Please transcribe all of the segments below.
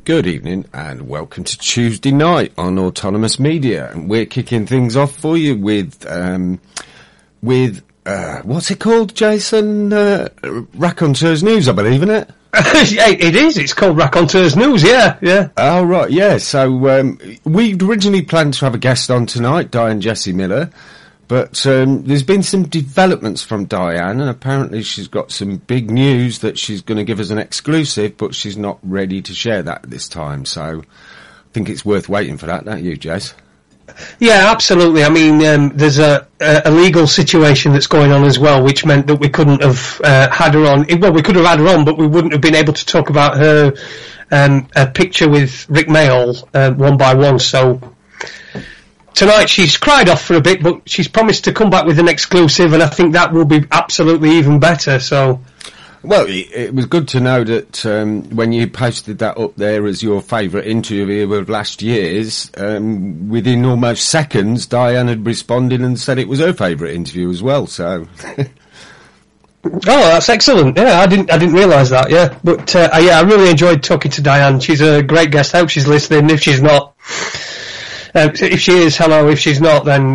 Good evening and welcome to Tuesday night on Autonomous Media, and we're kicking things off for you with what's it called, Jason? Raconteurs-news, I believe, isn't it? It is. It's called Raconteurs-news. Yeah. Oh right, yeah. So we'd originally planned to have a guest on tonight, Diane Jessie Miller. But there's been some developments from Diane, and apparently she's got some big news that she's going to give us an exclusive, but she's not ready to share that at this time. So I think it's worth waiting for that, don't you, Jez? Yeah, absolutely. I mean, there's a legal situation that's going on as well, which meant that we couldn't have had her on. Well, we could have had her on, but we wouldn't have been able to talk about her a picture with Rick Mayall one by one. So tonight she's cried off for a bit, but she's promised to come back with an exclusive, and I think that will be absolutely even better. So, well, it was good to know that when you posted that up there as your favourite interview of last year's, within almost seconds, Diane had responded and said it was her favourite interview as well. So, oh, that's excellent. Yeah, I didn't realise that. Yeah, but I really enjoyed talking to Diane. She's a great guest. I hope she's listening. If she's not. If she is, hello. If she's not, then,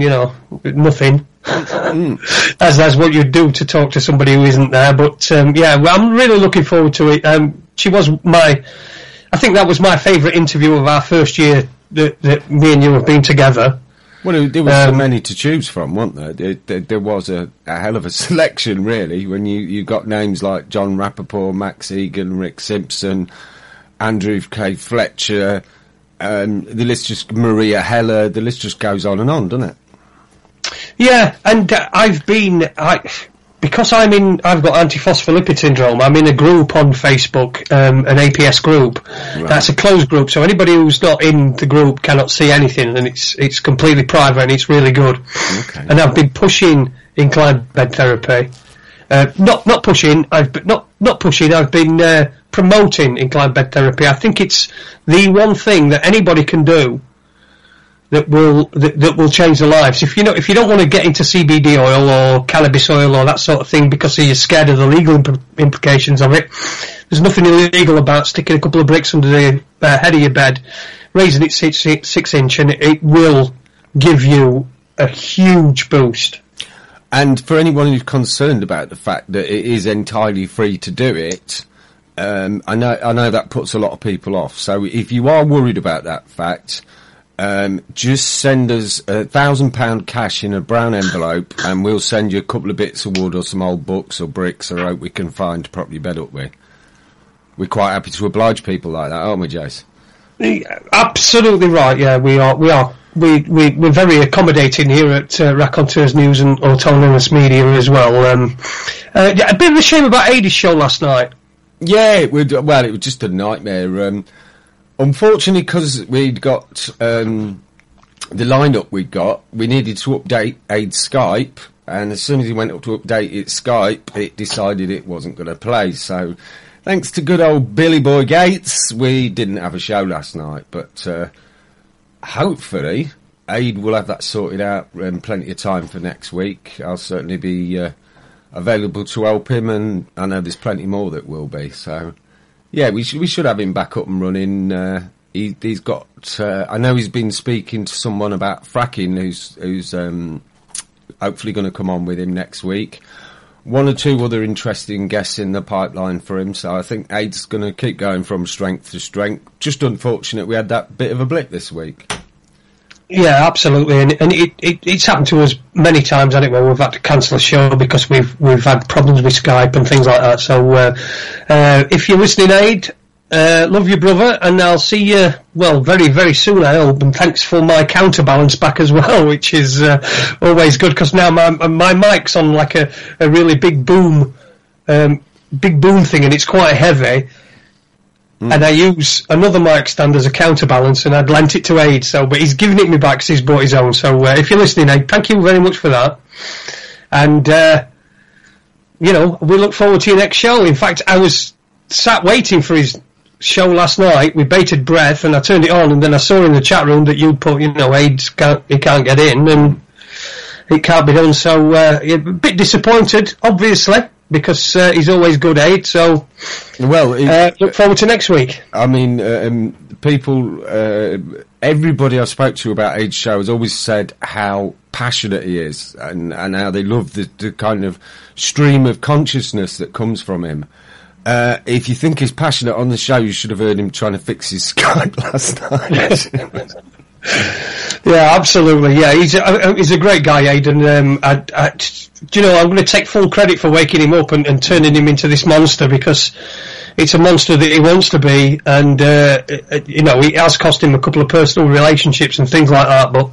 nothing. As what you'd do to talk to somebody who isn't there. But, I'm really looking forward to it. She was I think that was my favourite interview of our first year that me and you have been together. Well, there was so many to choose from, wasn't there? There was a hell of a selection, really, when you got names like John Rappaport, Max Egan, Rick Simpson, Andrew K. Fletcher, the list just, Maria Heller, the list just goes on and on, doesn't it? Yeah, and because I've got antiphospholipid syndrome, I'm in a group on Facebook, an APS group. Right. That's a closed group, so anybody who's not in the group cannot see anything, and it's completely private and it's really good. Okay. And I've been pushing inclined bed therapy. Not pushing, I've been promoting inclined bed therapy. I think it's the one thing that anybody can do that will change their lives. If you don't want to get into CBD oil or cannabis oil or that sort of thing because you're scared of the legal implications of it, there's nothing illegal about sticking a couple of bricks under the head of your bed, raising it 6 inch, and it will give you a huge boost. And for anyone who's concerned about the fact that it is entirely free to do it, I know that puts a lot of people off. So if you are worried about that fact, just send us £1,000 cash in a brown envelope, and we'll send you a couple of bits of wood or some old books or bricks or oak we can find to prop your bed up with. We're quite happy to oblige people like that, aren't we, Jace? Absolutely right. Yeah, we are. We're very accommodating here at Raconteurs-news and Autonomous Media as well. A bit of a shame about Ada's show last night. Yeah, it was just a nightmare. Unfortunately, because we'd got the lineup we needed to update Aid's Skype, and as soon as he went up to update its Skype, it decided it wasn't going to play. So, thanks to good old Billy Boy Gates, we didn't have a show last night, but hopefully Aid will have that sorted out and plenty of time for next week. I'll certainly be available to help him, and I know there's plenty more that will be. So, yeah, we should have him back up and running. He's got. I know he's been speaking to someone about fracking, who's hopefully going to come on with him next week. One or two other interesting guests in the pipeline for him. So I think Aid's going to keep going from strength to strength. Just unfortunate we had that bit of a blip this week. Yeah, absolutely, and it's happened to us many times, hasn't it, where we've had to cancel a show because we've had problems with Skype and things like that. So if you're listening, Aid, love you, brother, and I'll see you, very, very soon, I hope, and thanks for my counterbalance back as well, which is always good, because now my mic's on like a really big boom thing, and it's quite heavy. And I use another mic stand as a counterbalance, and I'd lent it to Aid, but he's giving it me back because he's bought his own. So if you're listening, Aid, thank you very much for that. And, we look forward to your next show. In fact, I was sat waiting for his show last night with bated breath, and I turned it on, and then I saw in the chat room that you'd put, Aid he can't get in, and it can't be done. So a bit disappointed, obviously, because he's always good, Aid. So, look forward to next week. I mean, people, everybody I spoke to about Aid's show has always said how passionate he is and how they love the kind of stream of consciousness that comes from him. If you think he's passionate on the show, you should have heard him trying to fix his Skype last night. Yeah, absolutely. Yeah, he's a great guy, Aid, and do you know, I'm going to take full credit for waking him up and turning him into this monster, because it's a monster that he wants to be, and you know, it has cost him a couple of personal relationships and things like that, but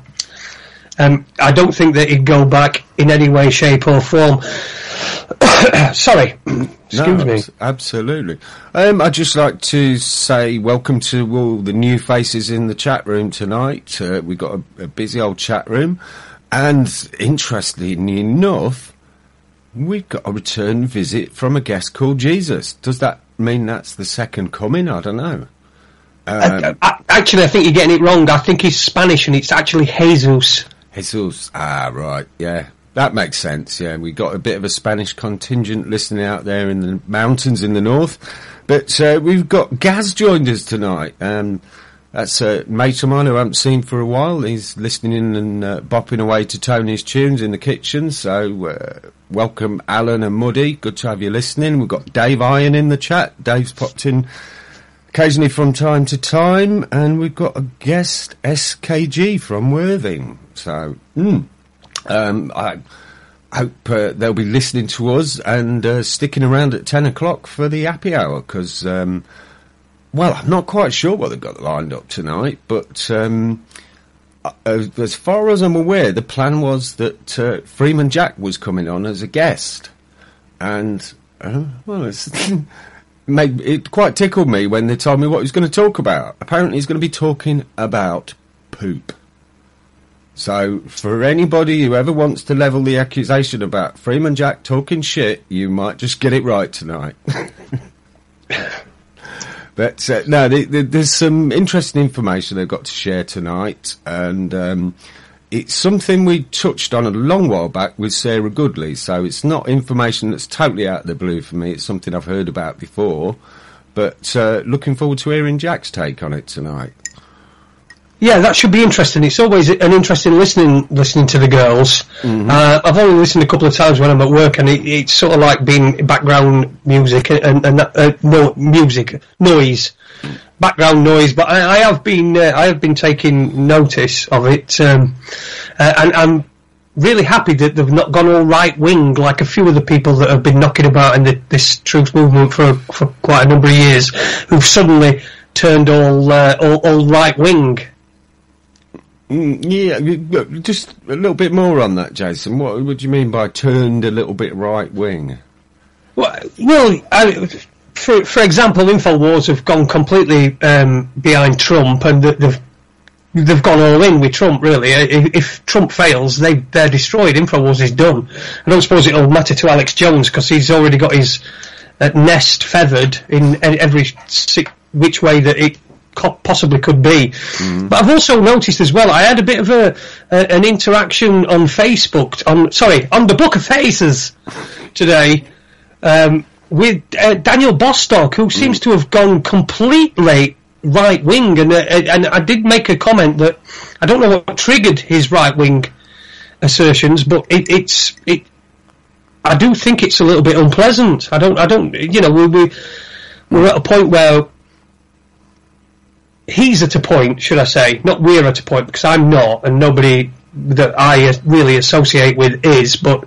I don't think that he'd go back in any way, shape or form. Sorry. Excuse me. Absolutely. I'd just like to say welcome to all the new faces in the chat room tonight. We've got a busy old chat room, and interestingly enough, we've got a return visit from a guest called Jesus. Does that mean that's the second coming? I don't know. Actually, I think you're getting it wrong. I think he's Spanish, and it's actually Jesus. Jesus. Ah, right. Yeah. That makes sense, yeah. We got a bit of a Spanish contingent listening out there in the mountains in the north. But we've got Gaz joined us tonight. That's a mate of mine who I haven't seen for a while. He's listening in and bopping away to Tony's tunes in the kitchen. So welcome, Alan and Muddy. Good to have you listening. We've got Dave Iron in the chat. Dave's popped in occasionally from time to time. And we've got a guest, SKG from Worthing. So, I hope they'll be listening to us and sticking around at 10 o'clock for the happy hour, because, well, I'm not quite sure what they've got lined up tonight, but as far as I'm aware, the plan was that Freeman Jack was coming on as a guest, and, well, it quite tickled me when they told me what he was going to talk about. Apparently he's going to be talking about poop. So, for anybody who ever wants to level the accusation about Freeman Jack talking shit, you might just get it right tonight. But, no, there's some interesting information they've got to share tonight, and it's something we touched on a long while back with Sarah Goodley, so it's not information that's totally out of the blue for me. It's something I've heard about before, but looking forward to hearing Jack's take on it tonight. Yeah, that should be interesting. It's always an interesting listening to the girls. Mm-hmm. I've only listened a couple of times when I'm at work, and it's sort of like being background music and noise, background noise. But I have been taking notice of it, and I'm really happy that they've not gone all right wing like a few of the people that have been knocking about in this truth movement for quite a number of years, who've suddenly turned all right wing. Yeah, just a little bit more on that, Jason. What do you mean by turned a little bit right wing? Well, for example, InfoWars have gone completely behind Trump, and they've gone all in with Trump. Really, if Trump fails, they're destroyed. InfoWars is done. I don't suppose it'll matter to Alex Jones, because he's already got his nest feathered in every which way that it possibly could be. Mm. But I've also noticed as well, I had a bit of an interaction on Facebook, on the Book of Faces today, with Daniel Bostock, who seems to have gone completely right wing, and I did make a comment that I don't know what triggered his right wing assertions, but I do think it's a little bit unpleasant. I don't, you know, we're at a point where he's at a point, should I say, not we're at a point, because I'm not, and nobody that I really associate with is, but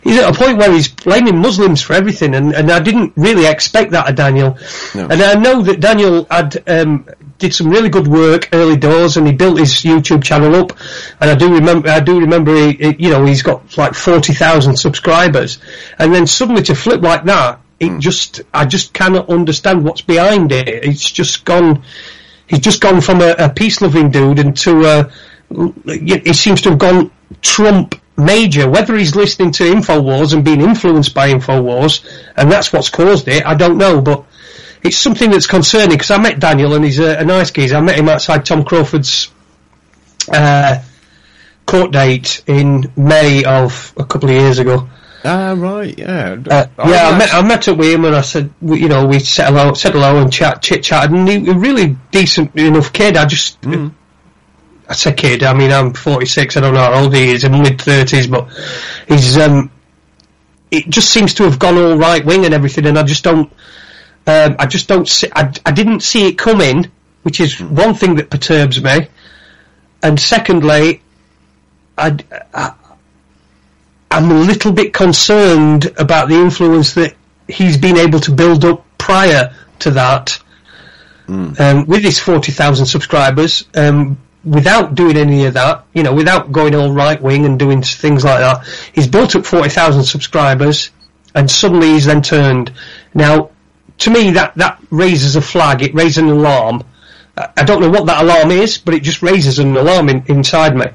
he's at a point where he's blaming Muslims for everything, and I didn't really expect that of Daniel. No. And I know that Daniel did some really good work early doors, and he built his YouTube channel up, and I do remember he's got like 40,000 subscribers, and then suddenly to flip like that, I just cannot understand what's behind it. It's just gone. He's just gone from a peace-loving dude into he seems to have gone Trump major. Whether he's listening to InfoWars and being influenced by InfoWars, and that's what's caused it, I don't know. But it's something that's concerning, because I met Daniel, and he's a nice geezer. I met him outside Tom Crawford's court date in May of a couple of years ago. Right, yeah. I met up with him and I said, we said hello and chit-chatted, and he's a really decent enough kid. I say kid, I mean, I'm 46, I don't know how old he is, in mid-30s, but he's, it just seems to have gone all right wing and everything, and I didn't see it coming, which is one thing that perturbs me, and secondly, I'm a little bit concerned about the influence that he's been able to build up prior to that, with his 40,000 subscribers, without doing any of that, without going all right wing and doing things like that. He's built up 40,000 subscribers, and suddenly he's then turned. Now, to me, that raises a flag. It raises an alarm. I don't know what that alarm is, but it just raises an alarm inside me.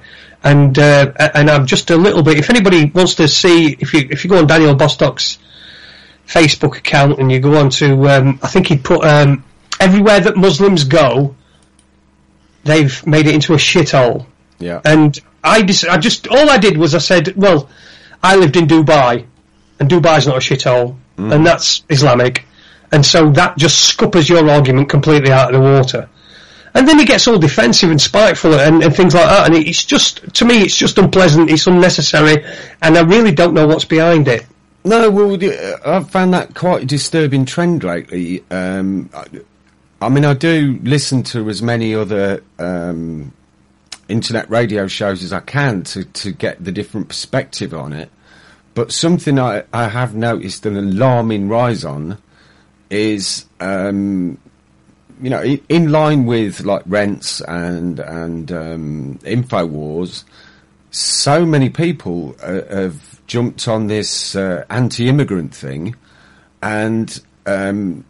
And I'm just a little bit. If anybody wants to see, if you go on Daniel Bostock's Facebook account and you go on to, I think he'd put everywhere that Muslims go, they've made it into a shithole. Yeah. And I just all I did was I said, well, I lived in Dubai, and Dubai's not a shithole, and that's Islamic, and so that just scuppers your argument completely out of the water. And then he gets all defensive and spiteful and things like that, and it's just, to me, it's just unpleasant, it's unnecessary, and I really don't know what's behind it. No, well, I've found that quite a disturbing trend lately. I mean, I do listen to as many other internet radio shows as I can to get the different perspective on it, but something I have noticed an alarming rise on is... in line with like Rents and InfoWars, so many people have jumped on this anti-immigrant thing, and the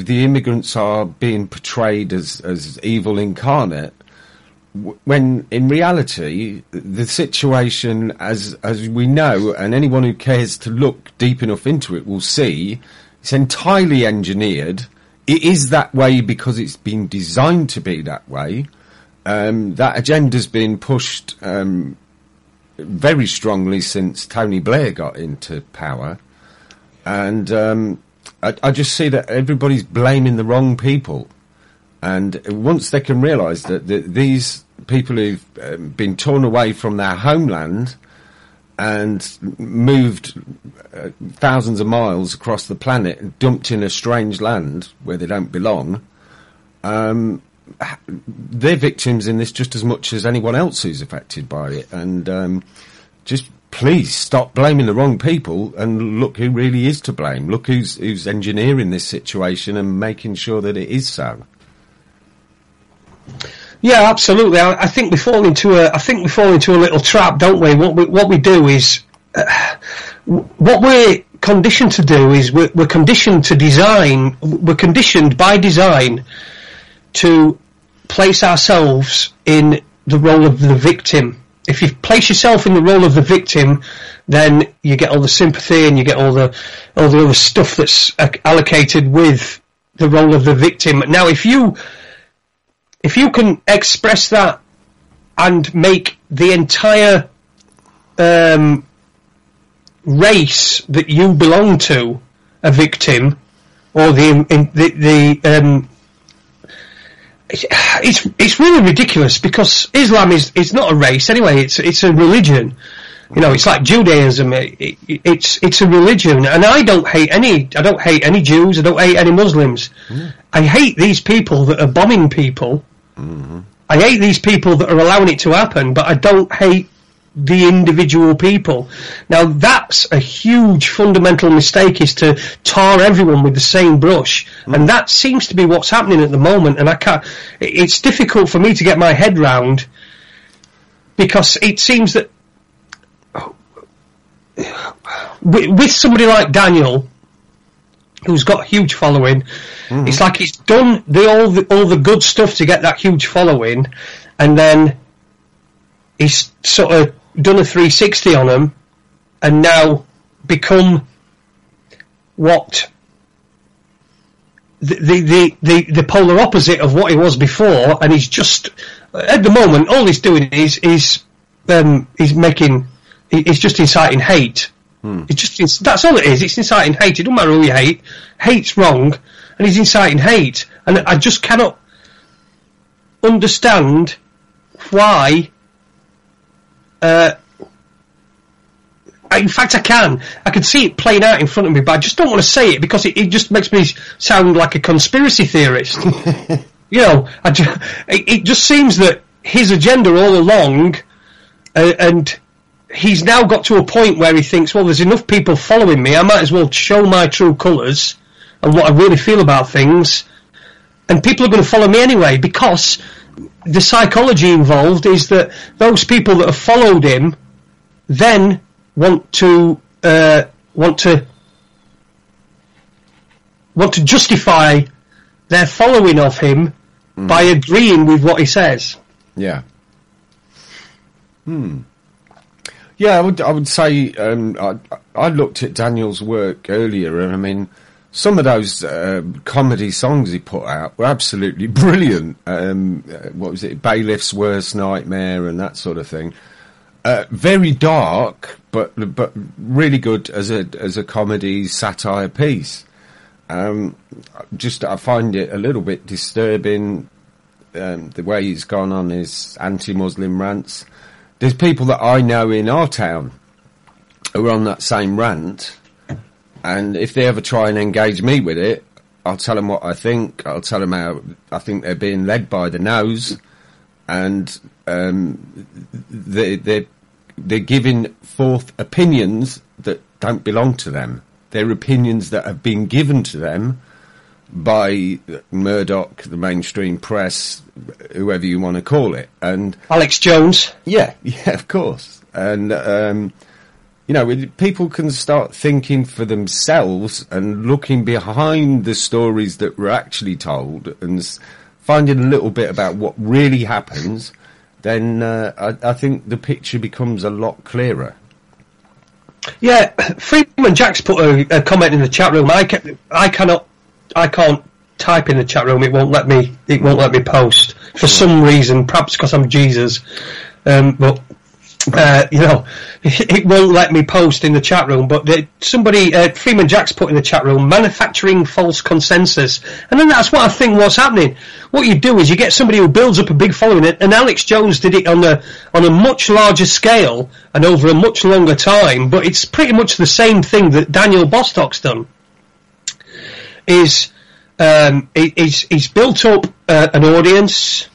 immigrants are being portrayed as evil incarnate, when in reality the situation, as we know, and anyone who cares to look deep enough into it will see, it's entirely engineered. It is that way because it's been designed to be that way. That agenda's been pushed very strongly since Tony Blair got into power. And I just see that everybody's blaming the wrong people. And once they can realise that these people who've been torn away from their homeland and moved thousands of miles across the planet and dumped in a strange land where they don't belong, they're victims in this just as much as anyone else who's affected by it. And just please stop blaming the wrong people and look who really is to blame. Look who's engineering this situation and making sure that it is so. Yeah, absolutely. I think we fall into a little trap, don't we? What we do is, what we're conditioned to do is we're conditioned to design. We're conditioned by design to place ourselves in the role of the victim. If you place yourself in the role of the victim, then you get all the sympathy and you get all the other stuff that's allocated with the role of the victim. Now, if you can express that and make the entire race that you belong to a victim, or it's really ridiculous, because Islam is not a race anyway. It's a religion. It's like Judaism. It's a religion, and I don't hate any Jews. I don't hate any Muslims. I hate these people that are bombing people. I hate these people that are allowing it to happen, but I don't hate the individual people. Now, that's a huge fundamental mistake, is to tar everyone with the same brush, and that seems to be what's happening at the moment, and it's difficult for me to get my head round, because it seems that with somebody like Daniel, who's got a huge following, it's like he's done all the good stuff to get that huge following, and then he's sort of done a 360 on them, and now become what the polar opposite of what he was before. And he's just, at the moment, all he's doing is just inciting hate. That's all it is. It's inciting hate. It doesn't matter who you hate. Hate's wrong, and he's inciting hate. And I just cannot understand why. In fact, I can see it playing out in front of me, but I just don't want to say it because it just makes me sound like a conspiracy theorist. It just seems that his agenda all along, and he's now got to a point where he thinks, well, there's enough people following me, I might as well show my true colours and what I really feel about things, and people are going to follow me anyway, because the psychology involved is that those people that have followed him then want to justify their following of him by agreeing with what he says. Yeah. Yeah, I would say I looked at Daniel's work earlier, and I mean, some of those comedy songs he put out were absolutely brilliant. What was it, Bailiff's Worst Nightmare and that sort of thing. Very dark, but really good as a comedy satire piece. I find it a little bit disturbing, the way he's gone on his anti-Muslim rants. There's people that I know in our town who are on that same rant, and if they ever try and engage me with it, I'll tell them what I think. I'll tell them how I think they're being led by the nose, and they're giving forth opinions that don't belong to them. They're opinions that have been given to them by Murdoch, the mainstream press, whoever you want to call it, and Alex Jones. Yeah, of course. And people can start thinking for themselves and looking behind the stories that were actually told and finding a little bit about what really happens. Then I think the picture becomes a lot clearer. Yeah, Freeman Jack's put a comment in the chat room. I can't type in the chat room. It won't let me post for some reason. Perhaps because I'm Jesus. But it won't let me post in the chat room. But Freeman Jack's put in the chat room, manufacturing false consensus, and then that's what I think what's happening. What you do is you get somebody who builds up a big following, and Alex Jones did it on a much larger scale and over a much longer time. But it's pretty much the same thing that Daniel Bostock's done. He's built up an audience.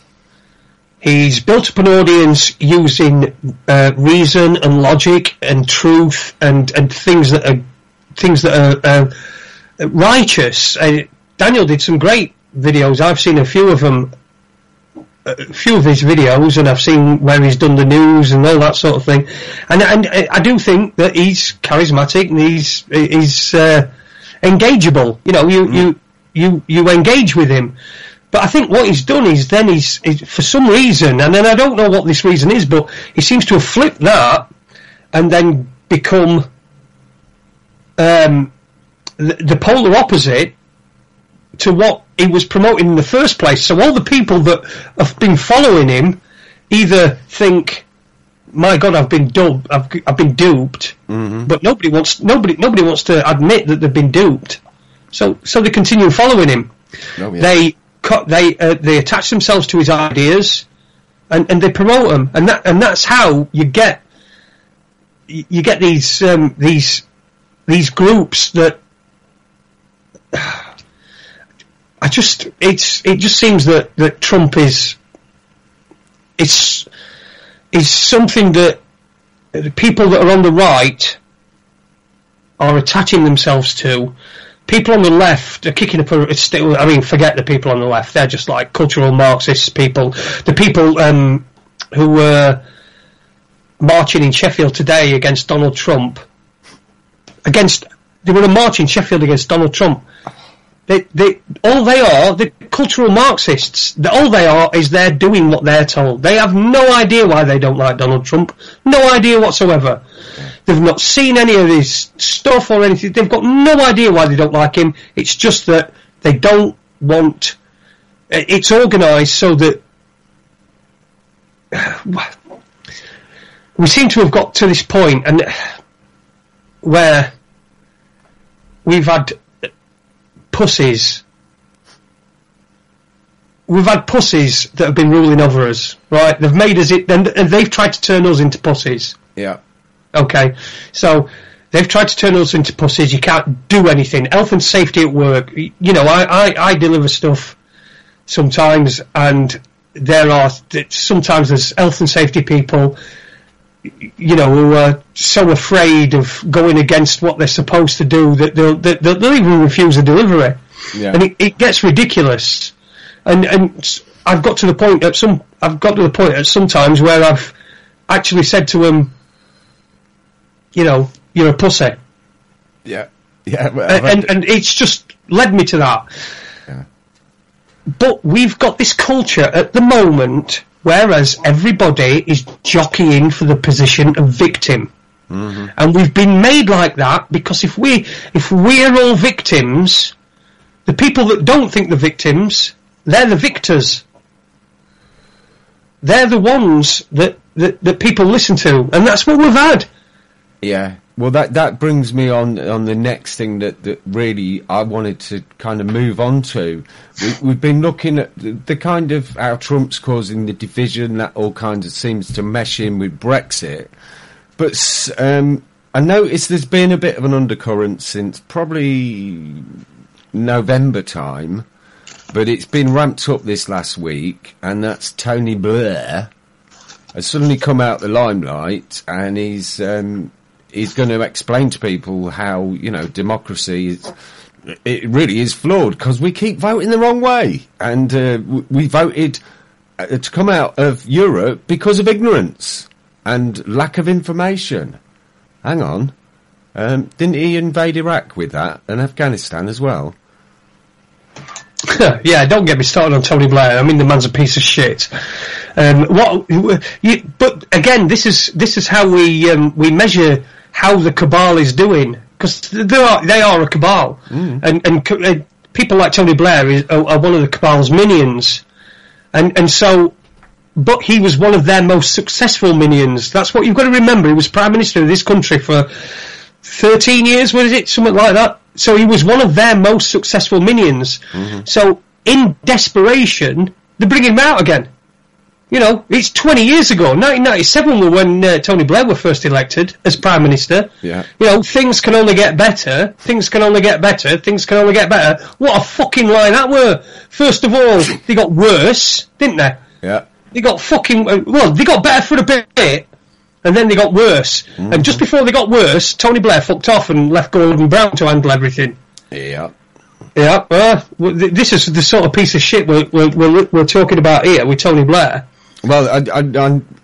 He's built up an audience using reason and logic and truth and things that are righteous. Daniel did some great videos. I've seen a few of them, a few of his videos, and I've seen where he's done the news and all that sort of thing. And I do think that he's charismatic and he's engageable. You engage with him. But I think what he's done is then he's for some reason, and then I don't know what this reason is, but he seems to have flipped that and then become the polar opposite to what he was promoting in the first place. So all the people that have been following him either think, "My God, I've been duped," but nobody wants to admit that they've been duped. So they continue following him. Oh, yeah. They attach themselves to his ideas, and they promote them, and that's how you get these groups that it just seems that Trump is something that the people that are on the right are attaching themselves to. People on the left are kicking up forget the people on the left. They're just like cultural Marxist people. The people who were marching in Sheffield today against Donald Trump. They were marching in Sheffield against Donald Trump. The cultural Marxists. All they are is they're doing what they're told. They have no idea why they don't like Donald Trump. No idea whatsoever. They've not seen any of his stuff or anything. They've got no idea why they don't like him. It's just that they don't want... It's organised so that... We seem to have got to this point, and where we've had pussies. We've had pussies that have been ruling over us, right? They've made us and they've tried to turn us into pussies. Yeah. Okay, so they've tried to turn us into pussies. You can't do anything. Health and safety at work. You know, I deliver stuff sometimes, and sometimes there's health and safety people, you know, who are so afraid of going against what they're supposed to do that they'll even refuse a delivery. Yeah. And it gets ridiculous. And I've got to the point at some times where I've actually said to them, you know, you're a pussy. Yeah. Yeah. Well, and it's just led me to that. Yeah. But we've got this culture at the moment, whereas everybody is jockeying for the position of victim. Mm-hmm. And we've been made like that because if we're all victims, the people that don't think they're victims, they're the victors. They're the ones that people listen to, and that's what we've had. Yeah. Well, that brings me on the next thing that really I wanted to kind of move on to. We've been looking at the kind of how Trump's causing the division, that all kind of seems to mesh in with Brexit. But I noticed there's been a bit of an undercurrent since probably November time, but it's been ramped up this last week, and that's Tony Blair has suddenly come out the limelight, and he's going to explain to people how, you know, democracy it really is flawed because we keep voting the wrong way, and we voted to come out of Europe because of ignorance and lack of information. Hang on, didn't he invade Iraq with that, and Afghanistan as well? Yeah, don't get me started on Tony Blair. I mean, the man's a piece of shit. But again, this is how we measure how the cabal is doing, because they are a cabal, and people like Tony Blair are one of the cabal's minions, and so, but he was one of their most successful minions. That's what you've got to remember. He was Prime Minister of this country for 13 years, was it? Something like that. So he was one of their most successful minions. Mm-hmm. So in desperation, they bring him out again. You know, it's 20 years ago. 1997 was when Tony Blair was first elected as Prime Minister. Yeah. You know, things can only get better. Things can only get better. Things can only get better. What a fucking lie that were. First of all, they got worse, didn't they? Yeah. They got they got better for a bit, and then they got worse. Mm-hmm. And just before they got worse, Tony Blair fucked off and left Gordon Brown to handle everything. Yeah. Yeah. This is the sort of piece of shit we're talking about here with Tony Blair. Well,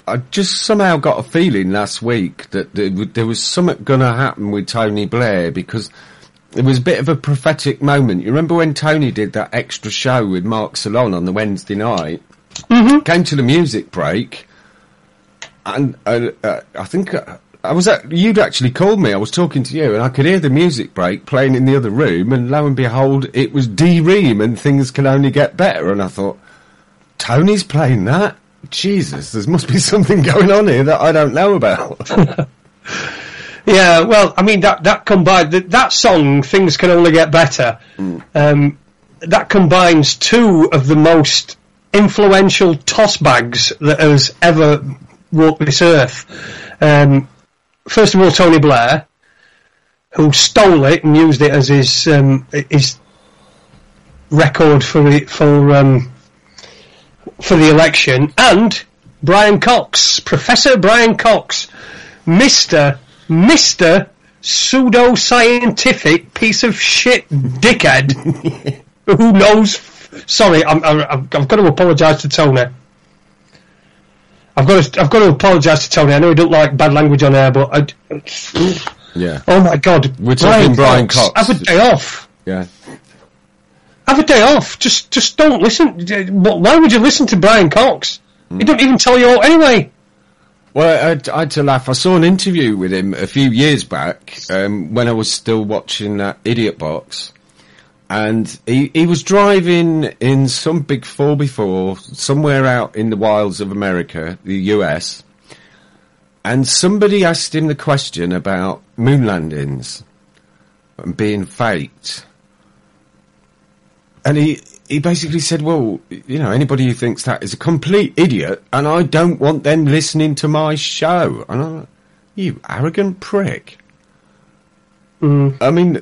I just somehow got a feeling last week that there was something going to happen with Tony Blair, because it was a bit of a prophetic moment. You remember when Tony did that extra show with Mark Salon on the Wednesday night? Mm-hmm. Came to the music break, and I think you'd actually called me. I was talking to you, and I could hear the music break playing in the other room, and lo and behold, it was D-Ream and Things Can Only Get Better, and I thought, Tony's playing that? Jesus, there must be something going on here that I don't know about. Yeah, well, I mean, that combined, that song, Things Can Only Get Better, that combines two of the most influential toss bags that has ever walked this earth. First of all, Tony Blair, who stole it and used it as his record for the election, and Brian Cox, Professor Brian Cox, Mr. pseudo-scientific piece of shit dickhead who knows. Sorry, I've got to apologise to Tony. I've got to apologise to Tony. I know he don't like bad language on air, but yeah. Oh my God, we're talking Brian Cox. Have a day off. Yeah. Have a day off. Just don't listen. Why would you listen to Brian Cox? He don't even tell you all anyway. Well, I had to laugh. I saw an interview with him a few years back when I was still watching that Idiot Box, and he was driving in some big 4x4 somewhere out in the wilds of America, the US, and somebody asked him the question about, moon landings and being faked. And he basically said, well, you know, anybody who thinks that is a complete idiot, and I don't want them listening to my show. And I'm like, you arrogant prick. I mean,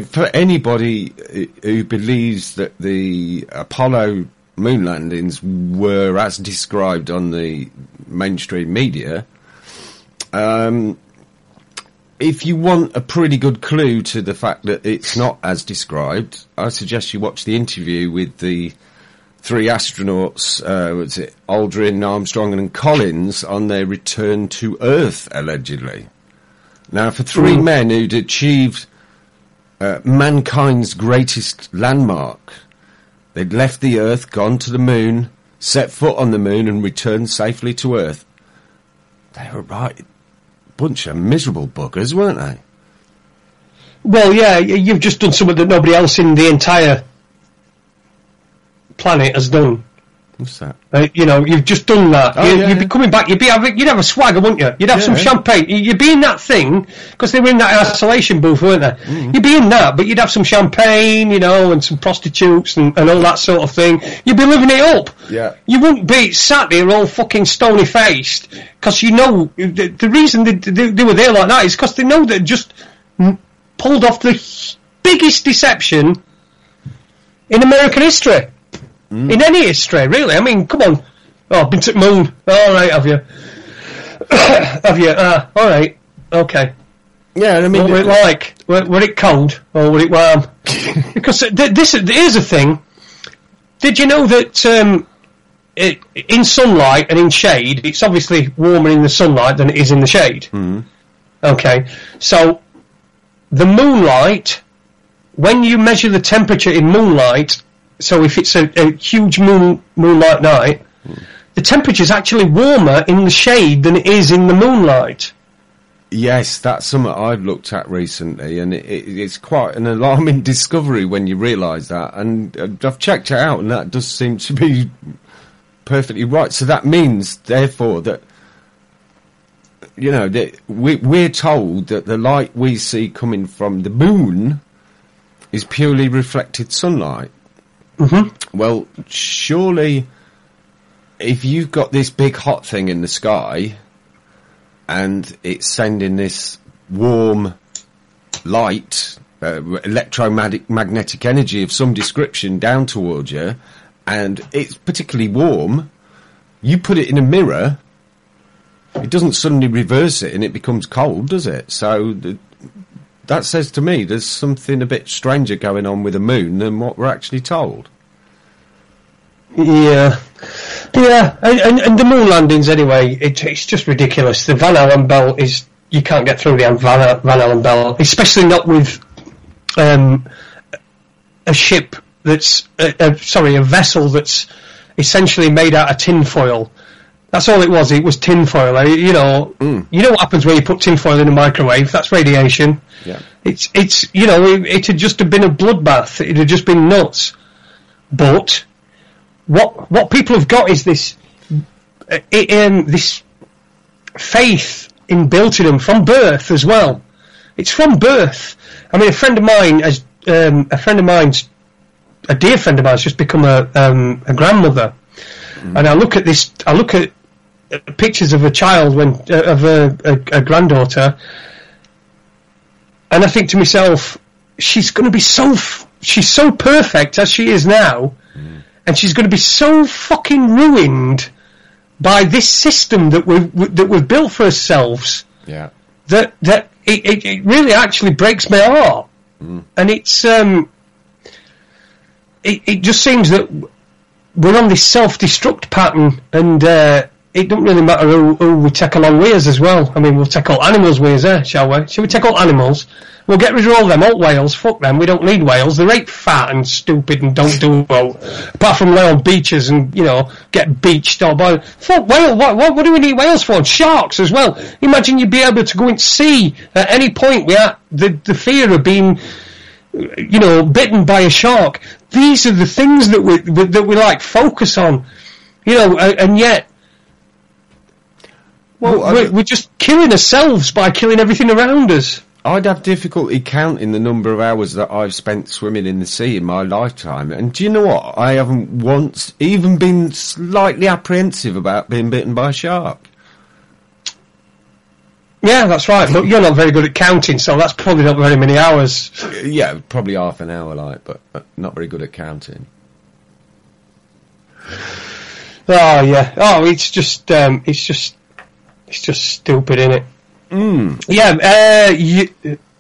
for anybody who believes that the Apollo moon landings were as described on the mainstream media, if you want a pretty good clue to the fact that it's not as described, I suggest you watch the interview with the 3 astronauts, what's it, Aldrin, Armstrong and Collins, on their return to Earth, allegedly. Now, for 3 men who'd achieved mankind's greatest landmark, they'd left the Earth, gone to the moon, set foot on the moon and returned safely to Earth. They were right. Bunch of miserable buggers, weren't they? Well, yeah, you've just done something that nobody else in the entire planet has done. What's that? You know, you've just done that. Oh, you'd be coming back. You'd have a swagger, wouldn't you? You'd have some champagne. You'd be in that thing because they were in that isolation booth, weren't they? You'd be in that, but you'd have some champagne, you know, and some prostitutes and all that sort of thing. You'd be living it up. Yeah. You wouldn't be sat there all fucking stony faced because you know the reason they were there like that is because they know they just pulled off the biggest deception in American history. In any history, really. I mean, come on. Oh, been to the moon. All right, have you? Have you? All right. Okay. Yeah, I mean... What were it like? Were it cold? Or were it warm? Because here's the thing. Did you know that in sunlight and in shade, it's obviously warmer in the sunlight than it is in the shade? Okay. So, the moonlight, when you measure the temperature in moonlight... So if it's a huge moonlight night, the temperature's actually warmer in the shade than it is in the moonlight. Yes, that's something I've looked at recently, and it's quite an alarming discovery when you realise that. And I've checked it out, and that does seem to be perfectly right. So that means, therefore, that, you know, that we're told that the light we see coming from the moon is purely reflected sunlight. Well, surely, if you've got this big hot thing in the sky, and it's sending this warm light, electromagnetic energy of some description down towards you, and it's particularly warm, you put it in a mirror, it doesn't suddenly reverse it and it becomes cold, does it? So... that says to me there's something a bit stranger going on with the moon than what we're actually told. Yeah. And the moon landings anyway, it's just ridiculous. The Van Allen belt is, you can't get through the Van Allen belt, especially not with a ship that's, a vessel that's essentially made out of tinfoil. That's all it was. It was tinfoil. You know what happens when you put tinfoil in a microwave? That's radiation. Yeah. It's you know, it had just been a bloodbath. It had just been nuts. But what people have got is this this faith inbuilt in them from birth as well. It's from birth. I mean, a dear friend of mine's just become a grandmother, and I look at pictures of a child of a granddaughter, and I think to myself, she's so perfect as she is now, and she's going to be so fucking ruined by this system that we've built for ourselves. Yeah. That it really actually breaks my heart, and it's it just seems that we're on this self-destruct pattern, and it don't really matter who we take along with us as well. I mean, we'll take all animals with us, shall we? Shall we take all animals? We'll get rid of all them old whales. Fuck them. We don't need whales. They're right fat and stupid and don't do well. Apart from lay on beaches and, you know, get beached or by... Fuck whale. What do we need whales for? And sharks as well. Imagine you'd be able to go and see at any point without the fear of being, you know, bitten by a shark. These are the things that we like focus on. You know, and yet... Well, we're just killing ourselves by killing everything around us. I'd have difficulty counting the number of hours that I've spent swimming in the sea in my lifetime. And do you know what? I haven't once even been slightly apprehensive about being bitten by a shark. Yeah, that's right. But you're not very good at counting, so that's probably not very many hours. Yeah, probably half an hour, but not very good at counting. Oh, yeah. Oh, it's just stupid, isn't it? Yeah,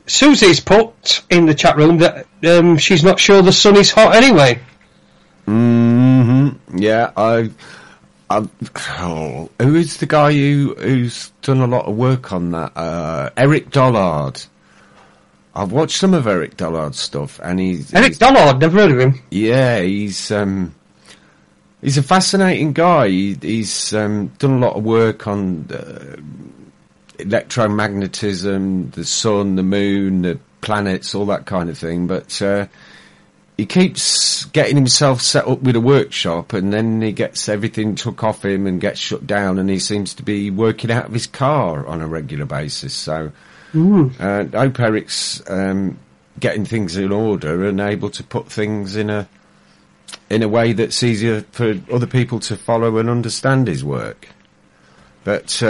Susie's put in the chat room that she's not sure the sun is hot anyway. Yeah, who is the guy who's done a lot of work on that? Eric Dollard. I've watched some of Eric Dollard's stuff, and Eric Dollard, never heard of him. Yeah, he's a fascinating guy. He's done a lot of work on electromagnetism, the sun, the moon, the planets, all that kind of thing. But he keeps getting himself set up with a workshop, and then he gets everything took off him and gets shut down, and he seems to be working out of his car on a regular basis. So I hope Eric's getting things in order and able to put things in a way that's easier for other people to follow and understand his work. But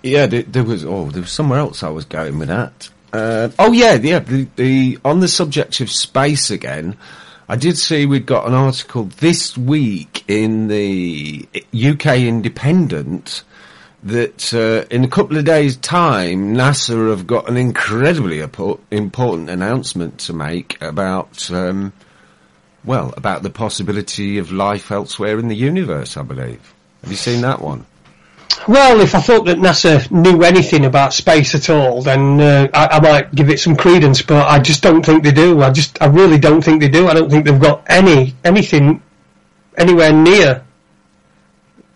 yeah, there was somewhere else I was going with that. On the subject of space again, I did see we'd got an article this week in the UK Independent that in a couple of days' time, NASA have got an incredibly important announcement to make about the possibility of life elsewhere in the universe, I believe. Have you seen that one? Well, if I thought that NASA knew anything about space at all, then I might give it some credence, but I just don't think they do. I really don't think they do. I don't think they've got anything anywhere near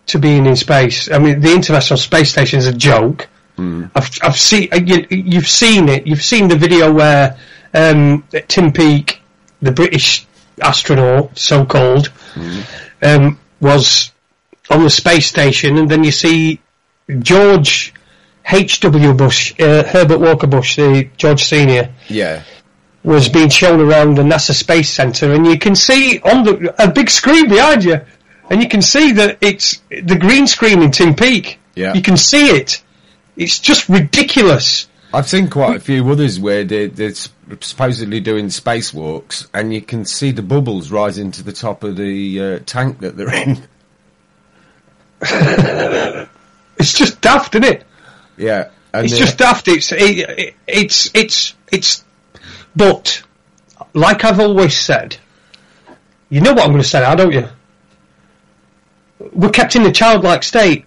to being in space. I mean, the International Space Station is a joke. I've seen you've seen it. You've seen the video where Tim Peake, the British astronaut, so-called, was on the space station, and then you see George H.W. Bush, Herbert Walker Bush, the George Senior, was being shown around the NASA Space Center, and you can see on a big screen behind you, and you can see that it's the green screen in Tim Peake. Yeah. You can see it. It's just ridiculous. I've seen quite a few others where they're supposedly doing spacewalks, and you can see the bubbles rising to the top of the tank that they're in. It's just daft, isn't it? Yeah, it's just daft. But like I've always said, you know what I'm going to say now, don't you? We're kept in a childlike state,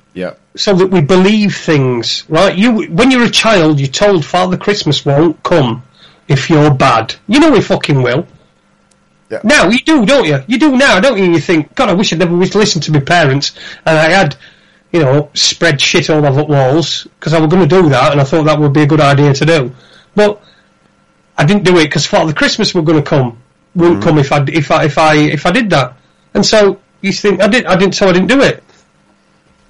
so that we believe things, right? When you're a child, you're told Father Christmas won't come if you're bad. You know he fucking will. Yeah. Now, you do, don't you? You do now, don't you? You think, God, I wish I'd never listened to my parents, and I had, spread shit all over walls, because I was going to do that, and I thought that would be a good idea to do. But I didn't do it, because Father Christmas were going to come. Wouldn't come if I did that. And so, you think, I didn't do it.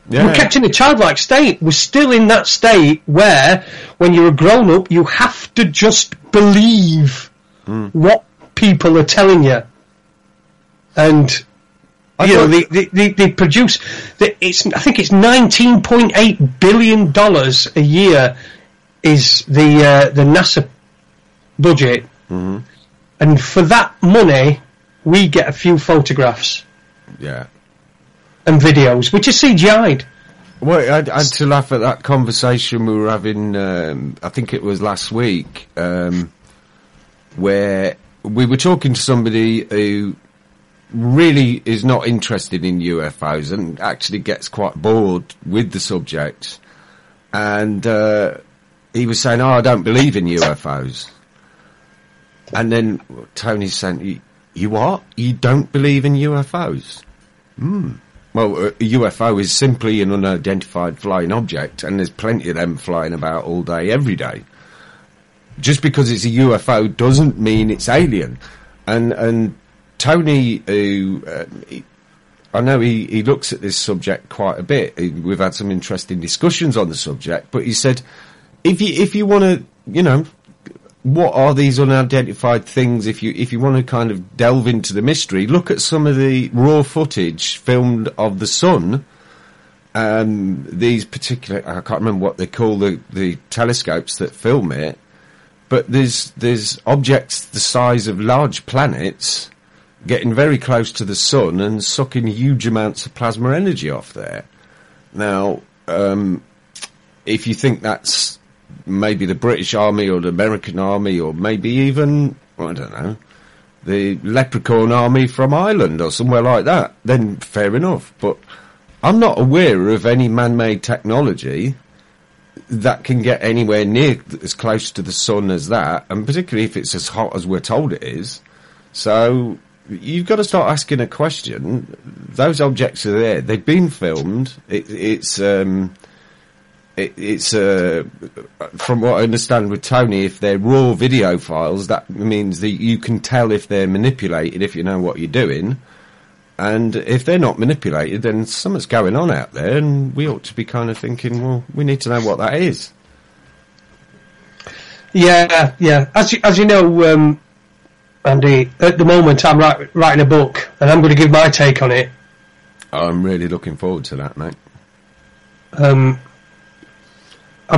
Yeah. We're kept in a childlike state. We're still in that state where, when you're a grown-up, you have to just believe what people are telling you, and they produce. I think it's $19.8 billion a year is the NASA budget, and for that money, we get a few photographs, and videos, which are CGI'd. Well, I had to laugh at that conversation we were having. I think it was last week, where we were talking to somebody who really is not interested in UFOs and actually gets quite bored with the subject. And he was saying, I don't believe in UFOs. And then Tony's saying, you what? You don't believe in UFOs? Well, a UFO is simply an unidentified flying object, and there's plenty of them flying about all day, every day. Just because it's a UFO doesn't mean it's alien. And Tony, who I know he looks at this subject quite a bit. We've had some interesting discussions on the subject, but he said, if you want to, you know, what are these unidentified things? If you want to kind of delve into the mystery, look at some of the raw footage filmed of the sun. These particular, I can't remember what they call the telescopes that film it, but there's objects the size of large planets getting very close to the sun and sucking huge amounts of plasma energy off there. Now, if you think that's maybe the British Army or the American Army or maybe even, I don't know, the Leprechaun Army from Ireland or somewhere like that, then fair enough. But I'm not aware of any man-made technology that can get anywhere near as close to the sun as that, and particularly if it's as hot as we're told it is. So you've got to start asking a question. Those objects are there. They've been filmed. It's from what I understand with Tony, if they're raw video files, that means that you can tell if they're manipulated if you know what you're doing. And if they're not manipulated, then something's going on out there, and we ought to be kind of thinking, well, we need to know what that is. Yeah. As you know, Andy, at the moment I'm writing a book, and I'm going to give my take on it. I'm really looking forward to that, mate. I'm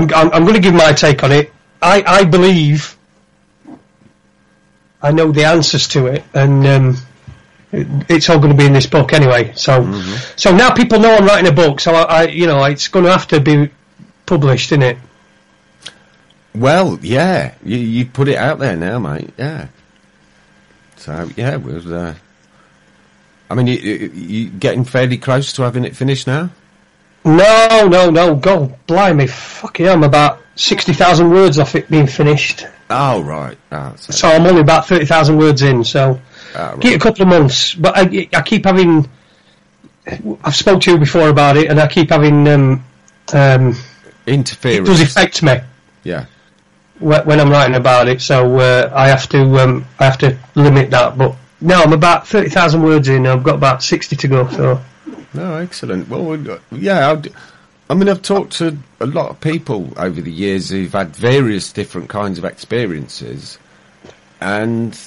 going to give my take on it. I believe I know the answers to it, and it's all going to be in this book anyway. So, so now people know I'm writing a book. So it's going to have to be published, isn't it? Well, yeah, you put it out there now, mate. Yeah. So yeah, we'll. I mean, you getting fairly close to having it finished now? No. God, blimey, fucking hell, I'm about 60,000 words off it being finished. Oh, right. Oh, so I'm only about 30,000 words in, so right. Give it a couple of months. But I keep having... I've spoke to you before about it, and I keep having... interference. It does affect me. Yeah. When I'm writing about it, so I have to limit that. But no, I'm about 30,000 words in, I've got about 60 to go, so... No, excellent. Well, yeah, I mean, I've talked to a lot of people over the years who've had various different kinds of experiences, and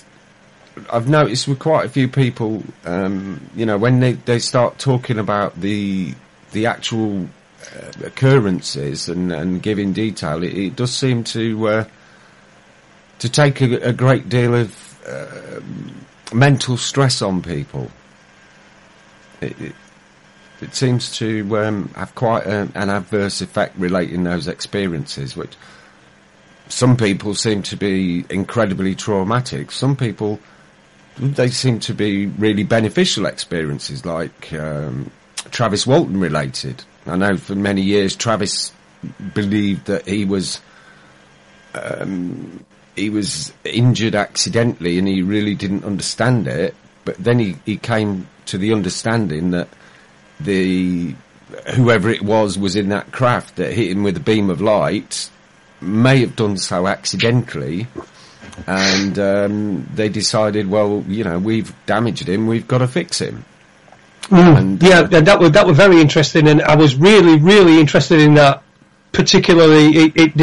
I've noticed with quite a few people, when they start talking about the actual occurrences and giving detail, it does seem to take a great deal of mental stress on people. It seems to have quite an adverse effect relating those experiences, which some people seem to be incredibly traumatic. Some people, they seem to be really beneficial experiences, like Travis Walton related. I know for many years Travis believed that he was injured accidentally and he really didn't understand it, but then he came to the understanding that whoever it was in that craft that hit him with a beam of light may have done so accidentally, and they decided, well, we've damaged him, we've got to fix him. And, that was very interesting, and I was really, really interested in that. Particularly, it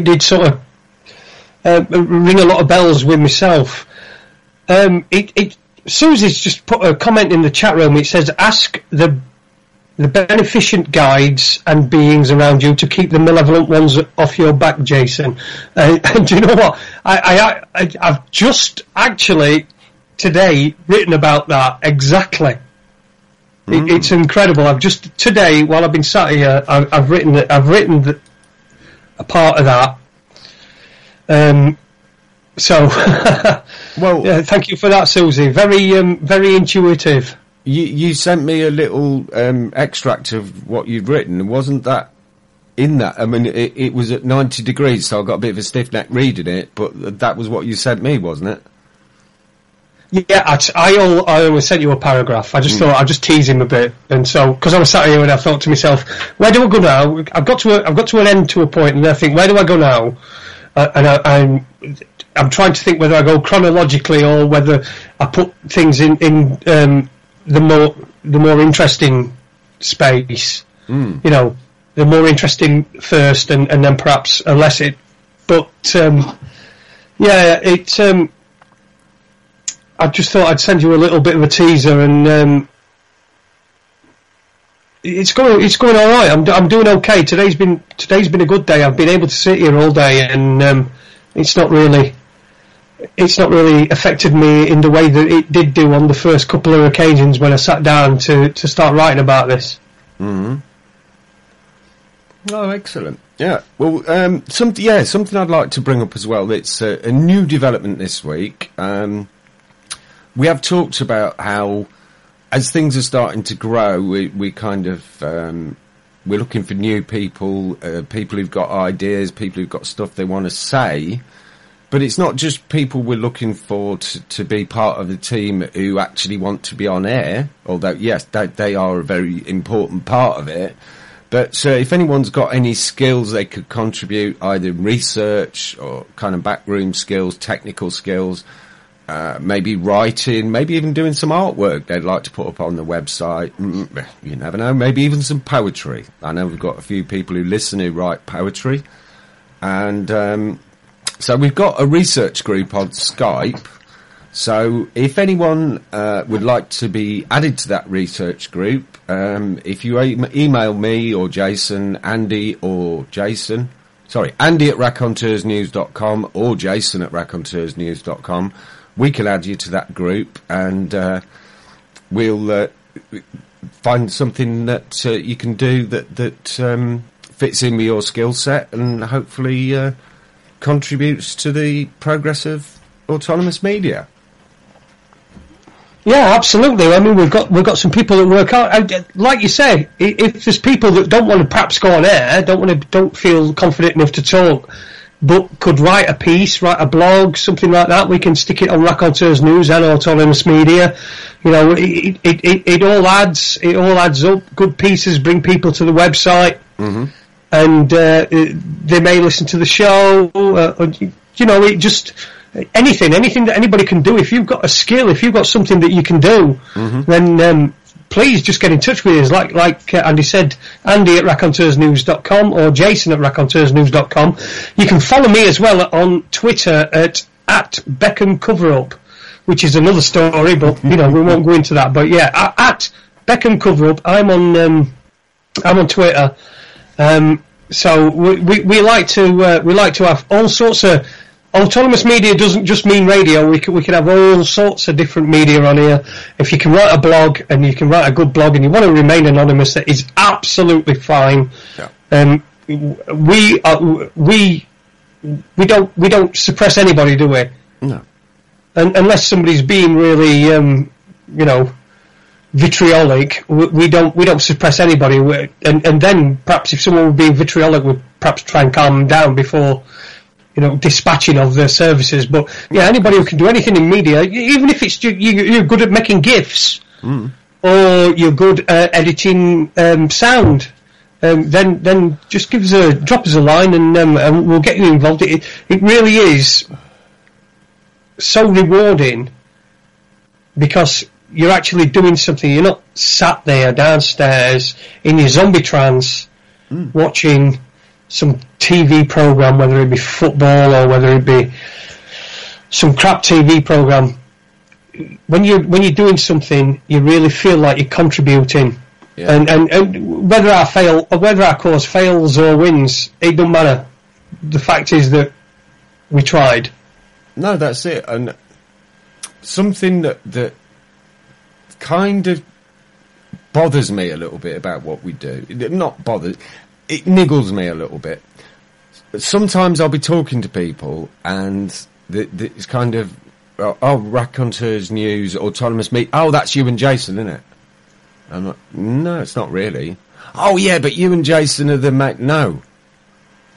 did sort of ring a lot of bells with myself. Susie's just put a comment in the chat room. It says, ask the beneficent guides and beings around you to keep the malevolent ones off your back, Jason. And do you know what? I've just actually today written about that exactly. It's incredible. I've just today, while I've been sat here, I've written a part of that. So, well, yeah, thank you for that, Susie. Very intuitive. You sent me a little extract of what you'd written. Wasn't that in that? I mean, it was at 90 degrees, so I got a bit of a stiff neck reading it. But that was what you sent me, wasn't it? Yeah, I always sent you a paragraph. I just thought I'd just tease him a bit, and so because I was sat here and I thought to myself, where do I go now? I've got to an end to a point, and I think, where do I go now? And I'm trying to think whether I go chronologically or whether I put things in the more interesting space. You know, the more interesting first, and then perhaps a less it. But I just thought I'd send you a little bit of a teaser, and it's going all right. I'm doing okay. Today's been a good day. I've been able to sit here all day, and it's not really affected me in the way that it did do on the first couple of occasions when I sat down to start writing about this. Mm-hmm. Oh, excellent. Yeah. Well, something I'd like to bring up as well. It's a new development this week. We have talked about how, as things are starting to grow, we kind of we're looking for new people, people who've got ideas, people who've got stuff they want to say. But it's not just people we're looking for to be part of the team who actually want to be on air, although, yes, they are a very important part of it. But if anyone's got any skills they could contribute, either research or kind of backroom skills, technical skills, maybe writing, maybe even doing some artwork they'd like to put up on the website, you never know, maybe even some poetry. I know we've got a few people who listen who write poetry. And so we've got a research group on Skype. So if anyone would like to be added to that research group, if you email me or Jason, Andy at raconteurs-news.com or Jason at raconteurs-news.com, we can add you to that group, and we'll find something that you can do that fits in with your skill set and hopefully contributes to the progress of autonomous media. Yeah, absolutely. I mean, we've got some people that work out. Like you say, if there's people that don't want to perhaps go on air, don't feel confident enough to talk, but could write a piece, write a blog, something like that, we can stick it on Raconteurs News and Autonomous Media. You know, it all adds up. Good pieces bring people to the website, and they may listen to the show. You know, it just. Anything that anybody can do. If you've got a skill, if you've got something that you can do, then please just get in touch with us. Like Andy said, Andy at raconteursnews.com or Jason at raconteursnews.com. You can follow me as well on Twitter at Beckham Coverup, which is another story, but you know we won't go into that. But yeah, at Beckham Coverup, I'm on Twitter. So we like to have all sorts of. Autonomous media doesn't just mean radio. We can have all sorts of different media on here. If you can write a blog and you can write a good blog and you want to remain anonymous, that is absolutely fine. Yeah. We don't suppress anybody, do we? No. Unless somebody's being really vitriolic, we don't suppress anybody. And then perhaps if someone were being vitriolic, we'd perhaps try and calm them down before. You know, dispatching of their services, but yeah, anybody who can do anything in media, even if it's you're good at making GIFs or you're good at editing sound, then just drop us a line and we'll get you involved. It really is so rewarding because you're actually doing something. You're not sat there downstairs in your zombie trance watching some TV program, whether it be football or whether it be some crap TV program. When you're doing something, you really feel like you're contributing. Yeah. And whether our cause fails or wins, it don't matter. The fact is that we tried. No, that's it. And something that kind of bothers me a little bit about what we do. Not bothers. It niggles me a little bit. Sometimes I'll be talking to people and it's kind of, Raconteurs News, Autonomous Media. Oh, that's you and Jason, isn't it? I'm like, no, it's not really. Oh, yeah, but you and Jason are the mate. No.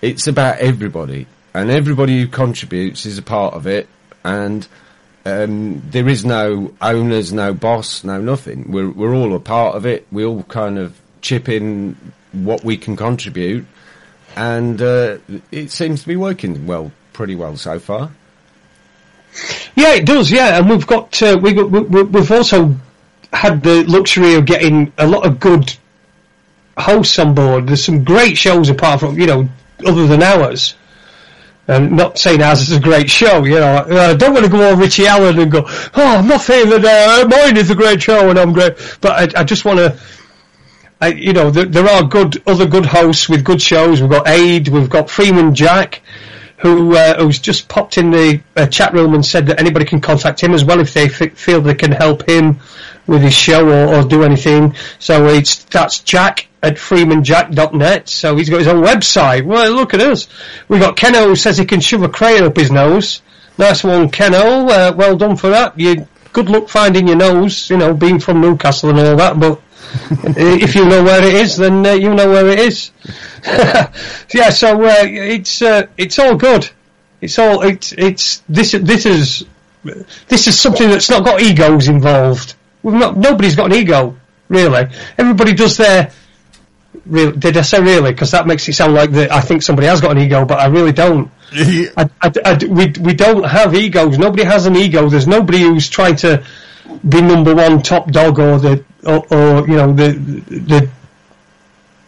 It's about everybody. And everybody who contributes is a part of it. And there is no owners, no boss, no nothing. We're all a part of it. We all kind of chip in what we can contribute, and it seems to be working pretty well so far. Yeah, it does. Yeah, and we've got we've also had the luxury of getting a lot of good hosts on board. There's some great shows apart from, other than ours. And not saying ours is a great show, I don't want to go on Richie Allen and go, I'm not saying that mine is a great show and I'm great. But I just want to, there are other good hosts with good shows. We've got Aid, we've got Freeman Jack, who's just popped in the chat room and said that anybody can contact him as well if they feel they can help him with his show or do anything. So that's Jack at freemanjack.net. So he's got his own website. Well, look at us. We've got Keno who says he can shove a crayon up his nose. Nice one, Keno. Well done for that. Good luck finding your nose, being from Newcastle and all that, but if you know where it is, then you know where it is. Yeah, so it's all good. This is something that's not got egos involved. Nobody's got an ego, really. Everybody does their. Did I say really? Because that makes it sound like that I think somebody has got an ego, but I really don't. We don't have egos. Nobody has an ego. There's nobody who's trying to be number one top dog or the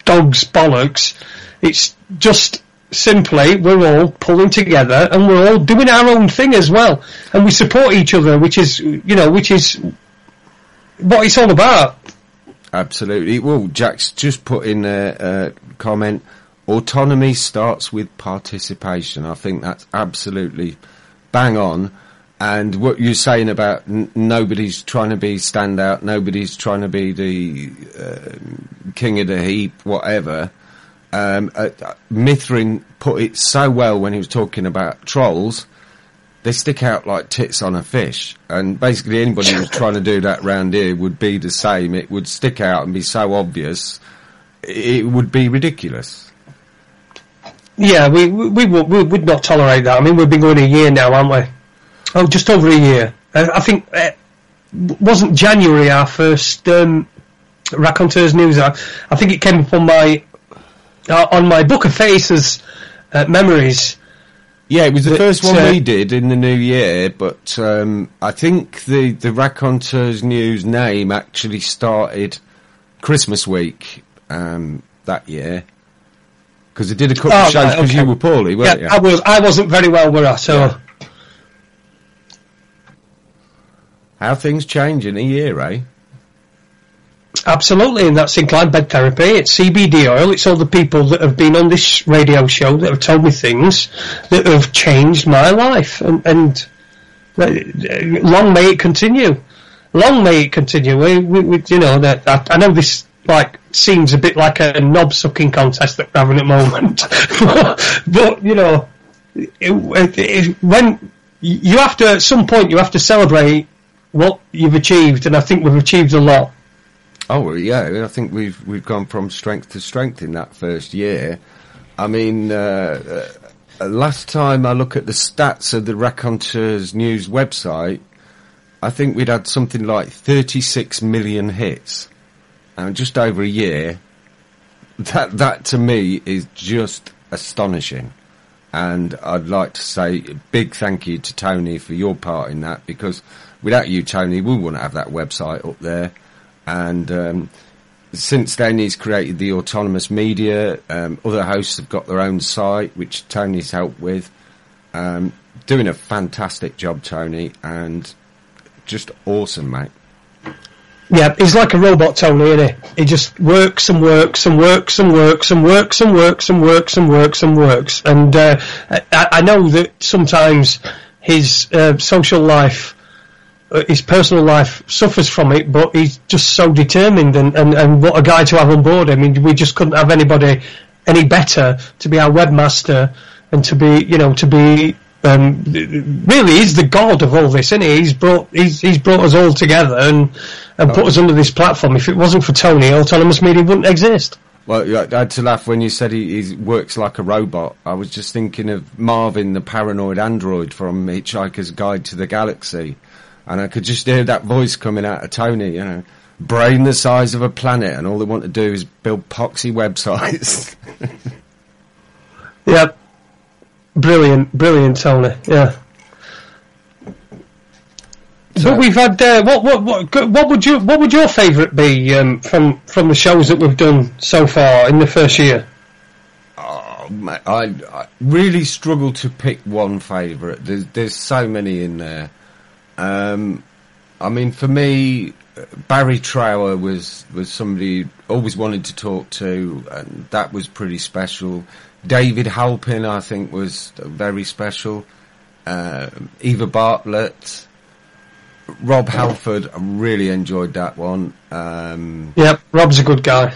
dog's bollocks. It's just simply we're all pulling together and we're all doing our own thing as well, and we support each other, which is what it's all about. Absolutely. Well, Jack's just put in a comment, autonomy starts with participation. I think that's absolutely bang on. And what you're saying about nobody's trying to be standout, nobody's trying to be the king of the heap, whatever. Mithrin put it so well when he was talking about trolls. They stick out like tits on a fish, and basically anybody who's trying to do that round here would be the same. It would stick out and be so obvious, it would be ridiculous. Yeah, we would not tolerate that. I mean, we've been going a year now, haven't we? Oh, just over a year. I think wasn't January our first raconteurs-news. I think it came up on my Book of Faces memories. Yeah, it was the first one we did in the new year, but I think the raconteurs-news name actually started Christmas week that year, because it did a couple of shows because you were poorly, weren't you? I wasn't very well, were I? So. Yeah. How things change in a year, eh? Absolutely, and that's inclined bed therapy, it's CBD oil, it's all the people that have been on this radio show that have told me things that have changed my life, and long may it continue. Long may it continue. I know this seems a bit like a knob sucking contest that we're having at the moment, but when you have to, at some point, you have to celebrate what you've achieved, and I think we've achieved a lot. Oh yeah, I think we've gone from strength to strength in that first year. I mean, last time I look at the stats of the Raconteurs-news website, I think we'd had something like 36 million hits, and just over a year. That to me is just astonishing, and I'd like to say a big thank you to Tony for your part in that, because without you, Tony, we wouldn't have that website up there. And since then, he's created the autonomous media. Other hosts have got their own site, which Tony's helped with. Doing a fantastic job, Tony, and just awesome, mate. Yeah, he's like a robot, Tony, isn't he? He just works and works and works and works and works and works and works and works and works. And I know that sometimes his social life, his personal life suffers from it, but he's just so determined, and what a guy to have on board. I mean, we just couldn't have anybody any better to be our webmaster and to be really he's the god of all this, isn't he? He's brought us all together and put us under this platform. If it wasn't for Tony, autonomous media wouldn't exist. Well, I had to laugh when you said he works like a robot. I was just thinking of Marvin, the paranoid android from Hitchhiker's Guide to the Galaxy. And I could just hear that voice coming out of Tony, brain the size of a planet, and all they want to do is build poxy websites. Yeah. Brilliant, Tony, yeah. But we've had what would your favourite be from the shows that we've done so far in the first year? I really struggle to pick one favourite. There's so many in there. I mean, for me, Barry Trower was somebody always wanted to talk to, and that was pretty special. David Halpin, I think, was very special. Eva Bartlett, Rob Halford, I really enjoyed that one. Yep, Rob's a good guy.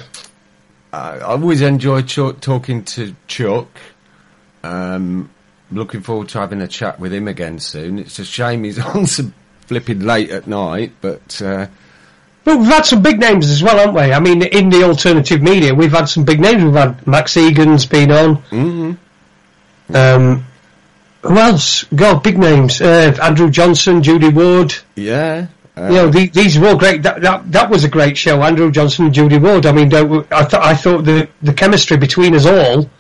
I always enjoy talking to Chuck. Looking forward to having a chat with him again soon. It's a shame he's on so flipping late at night, but... Well, we've had some big names as well, haven't we? I mean, in the alternative media, we've had some big names. We've had Max Egan's been on. Mm-hmm. Who else? God, big names. Andrew Johnson, Judy Ward. Yeah. You know, these were all great. That was a great show. Andrew Johnson and Judy Ward. I mean, I thought the chemistry between us all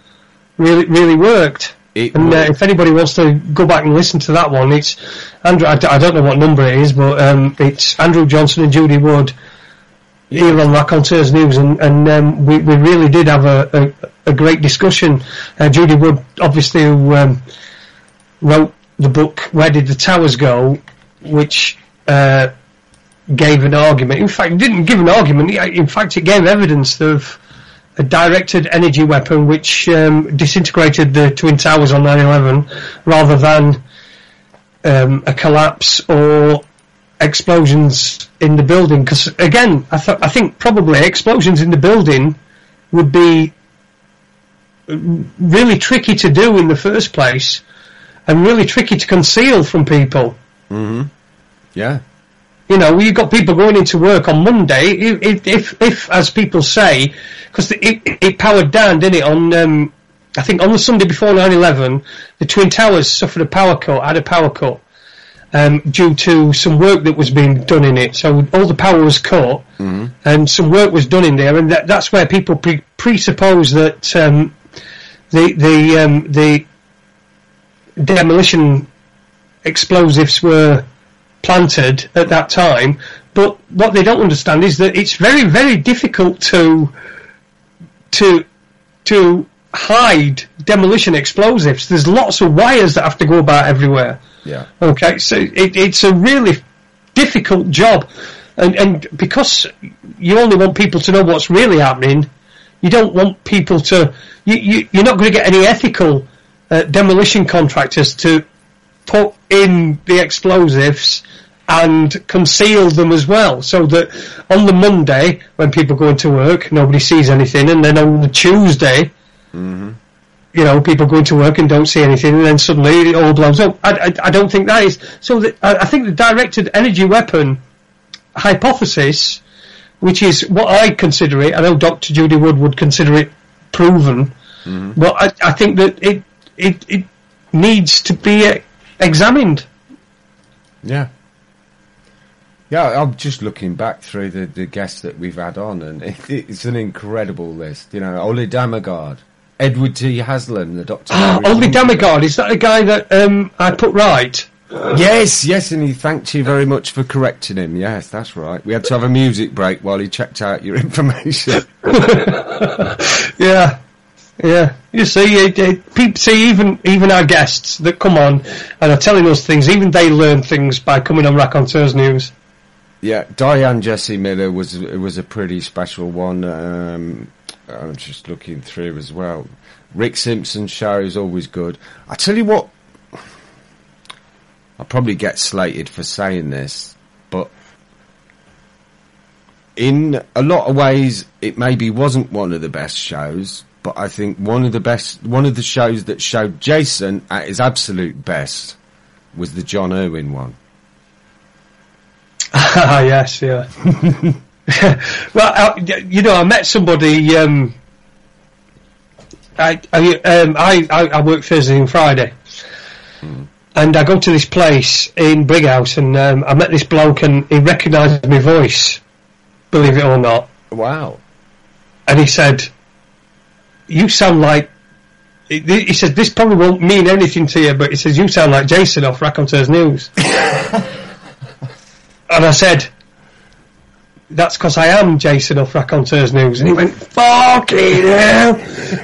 really worked. If anybody wants to go back and listen to that one, it's Andrew. I don't know what number it is, but it's Andrew Johnson and Judy Wood here on Raconteurs-news, and we really did have a great discussion. Judy Wood, obviously, who wrote the book "Where Did the Towers Go," which gave an argument. In fact, it didn't give an argument. In fact, it gave evidence of a directed energy weapon which disintegrated the Twin Towers on 9/11 rather than a collapse or explosions in the building. Because, again, I think probably explosions in the building would be really tricky to do in the first place and really tricky to conceal from people. Mm-hmm. Yeah. You know, you've got people going into work on Monday, if as people say, because it powered down, didn't it, on, I think on the Sunday before 9/11, the Twin Towers suffered a power cut, due to some work that was being done in it. So all the power was cut, mm-hmm. and some work was done in there, and that's where people presuppose that, the demolition explosives were planted at that time. But what they don't understand is that it's very, very difficult to hide demolition explosives. There's lots of wires that have to go about everywhere. Yeah. Okay, so it's a really difficult job, and because you only want people to know what's really happening, you don't want people to. You're not going to get any ethical demolition contractors to put in the explosives and conceal them as well, so that on the Monday when people go into work nobody sees anything, and then on the Tuesday, mm-hmm. you know, people go into work and don't see anything, and then suddenly it all blows up. I don't think that is so. I think the directed energy weapon hypothesis, which is what I consider it, I know Dr. Judy Wood would consider it proven, mm-hmm. but I think that it needs to be examined. Yeah. Yeah, I'm just looking back through the guests that we've had on, and it's an incredible list. You know, Ole Damagard, Edward T. Haslam, the Doctor. Ole Damagard, is that a guy that I put right? Yes, and he thanked you very much for correcting him. Yes, that's right. We had to have a music break while he checked out your information. Yeah. You see, people see even our guests that come on and are telling us things. Even they learn things by coming on Raconteurs-news. Yeah, Diane Jessie Miller was a pretty special one. I'm just looking through as well. Rick Simpson's show is always good. I tell you what, I'll probably get slated for saying this, but in a lot of ways, it maybe wasn't one of the best shows. But I think one of the shows that showed Jason at his absolute best was the John Irwin one. Yes, yeah. Well, you know, I met somebody. I work Thursday and Friday, and I go to this place in Brighouse, and I met this bloke, and he recognised my voice. Believe it or not. Wow. And he said, "You sound like," he said, "this probably won't mean anything to you, but he says, you sound like Jason off Raconteurs-news." And I said, that's because I am Jason off Raconteurs-news. And he went, fucking hell.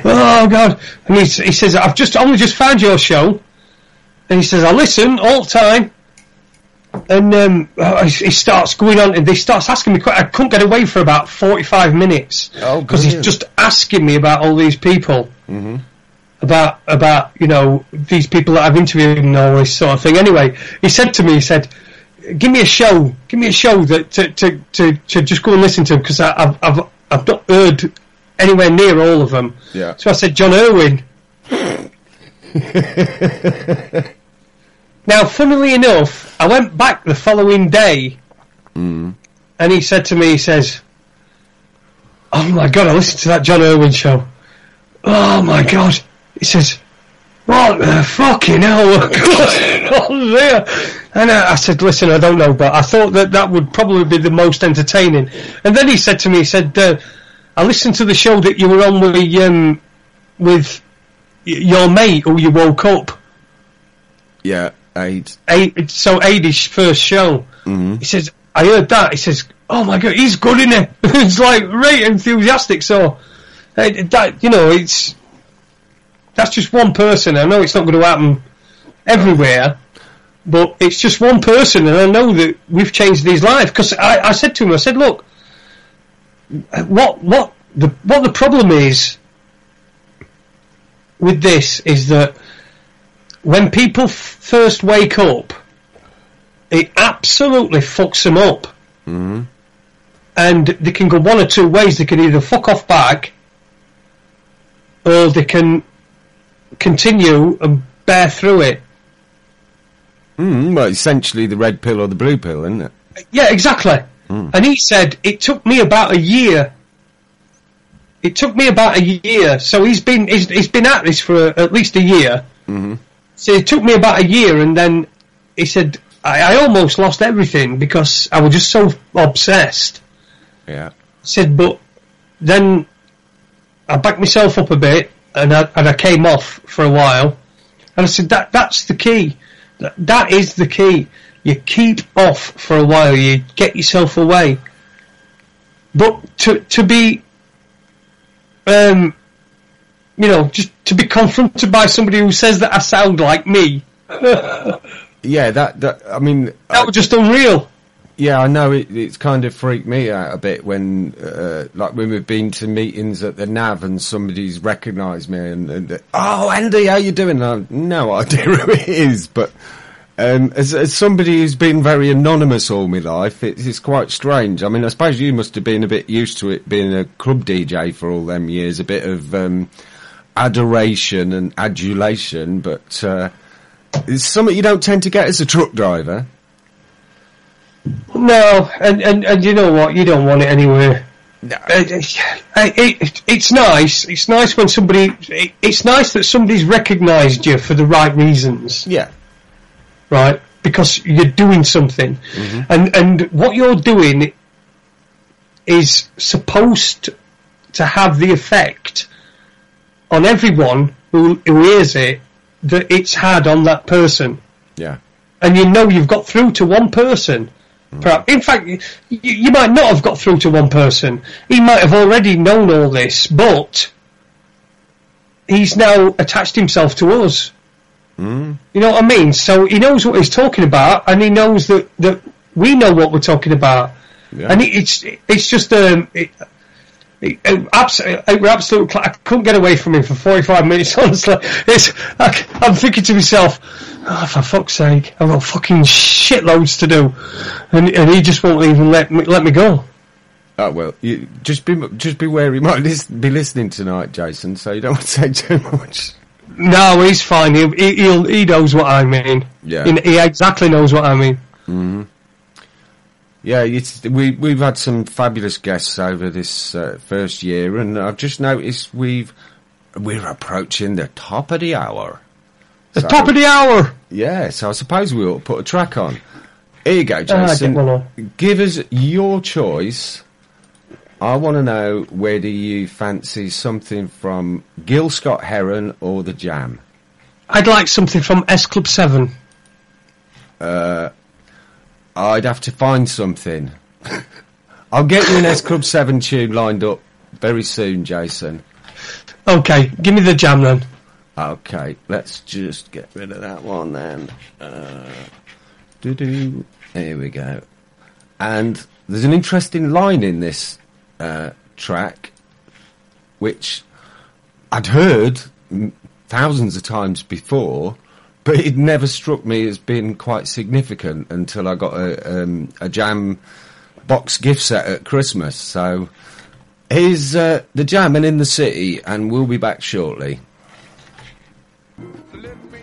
Oh, God. And he says, I've only just found your show. And he says, I listen all the time. And he starts going on, and he starts asking me. I couldn't get away for about 45 minutes because he's just asking me about all these people, about these people that I've interviewed and all this sort of thing. Anyway, he said to me, give me a show that to just go and listen to, because I've not heard anywhere near all of them. Yeah. So I said, John Irwin. Now, funnily enough, I went back the following day, and he said to me, he says, oh my God, I listened to that John Irwin show. Oh my God. He says, what the fucking hell was going on there? And I said, listen, I don't know, but I thought that would probably be the most entertaining. And then he said to me, he said, I listened to the show that you were on with your mate who you woke up. Yeah. Aid. So Aid's first show. He says, I heard that. He says, oh my God, he's good, isn't he? It's like right enthusiastic. So that's just one person. I know it's not going to happen everywhere, but it's just one person, and I know that we've changed his life. Because I said to him, I said, look, what the problem is with this is that when people first wake up, it absolutely fucks them up. And they can go one or two ways. They can either fuck off back, or they can continue and bear through it. Well, essentially the red pill or the blue pill, isn't it? Yeah, exactly. And he said, it took me about a year. So he's been at this for at least a year. So it took me about a year, and then he said, I almost lost everything because I was just so obsessed. Yeah. He said, but then I backed myself up a bit, and I came off for a while. And I said, that's the key. That is the key. You keep off for a while. You get yourself away. But to be, just to be confronted by somebody who says that I sound like me. Yeah, I mean... That was just unreal. Yeah, I know, it's kind of freaked me out a bit when we've been to meetings at the NAV and somebody's recognised me and oh, Andy, how you doing? I have no idea who it is, but as somebody who's been very anonymous all my life, it's quite strange. I mean, I suppose you must have been a bit used to it being a club DJ for all them years, a bit of adoration and adulation, but it's something you don't tend to get as a truck driver. No, and you know what? You don't want it anywhere. No. It's nice. It's nice when it's nice that somebody's recognised you for the right reasons. Yeah. Right? Because you're doing something. And what you're doing is supposed to have the effect on everyone who hears it that it's had on that person. Yeah. And you know you've got through to one person. In fact, you might not have got through to one person. He might have already known all this, but he's now attached himself to us. You know what I mean? So he knows what he's talking about, and he knows that we know what we're talking about. Yeah. And it's just absolute. I couldn't get away from him for 45 minutes. Honestly, I'm thinking to myself, oh, for fuck's sake, I've got fucking shitloads to do, and he just won't even let me go. Oh well, you just be wary. He might be listening tonight, Jason. So you don't want to say too much. No, he's fine. He knows what I mean. Yeah, he exactly knows what I mean. Mm-hmm. Yeah, we've had some fabulous guests over this first year, and I've just noticed we're approaching the top of the hour. Top of the hour. Yeah, so I suppose we ought to put a track on. Here you go, Jason. Give us your choice. I want to know whether you fancy something from Gil Scott Heron or The Jam. I'd like something from S Club 7. I I'd have to find something. I'll get you an S Club 7 tune lined up very soon, Jason. Okay, give me the jam then. Okay, let's just get rid of that one then. Here we go. And there's an interesting line in this track, which I'd heard thousands of times before, but it never struck me as being quite significant until I got a jam box gift set at Christmas. So here's the Jammin' in the City, and we'll be back shortly.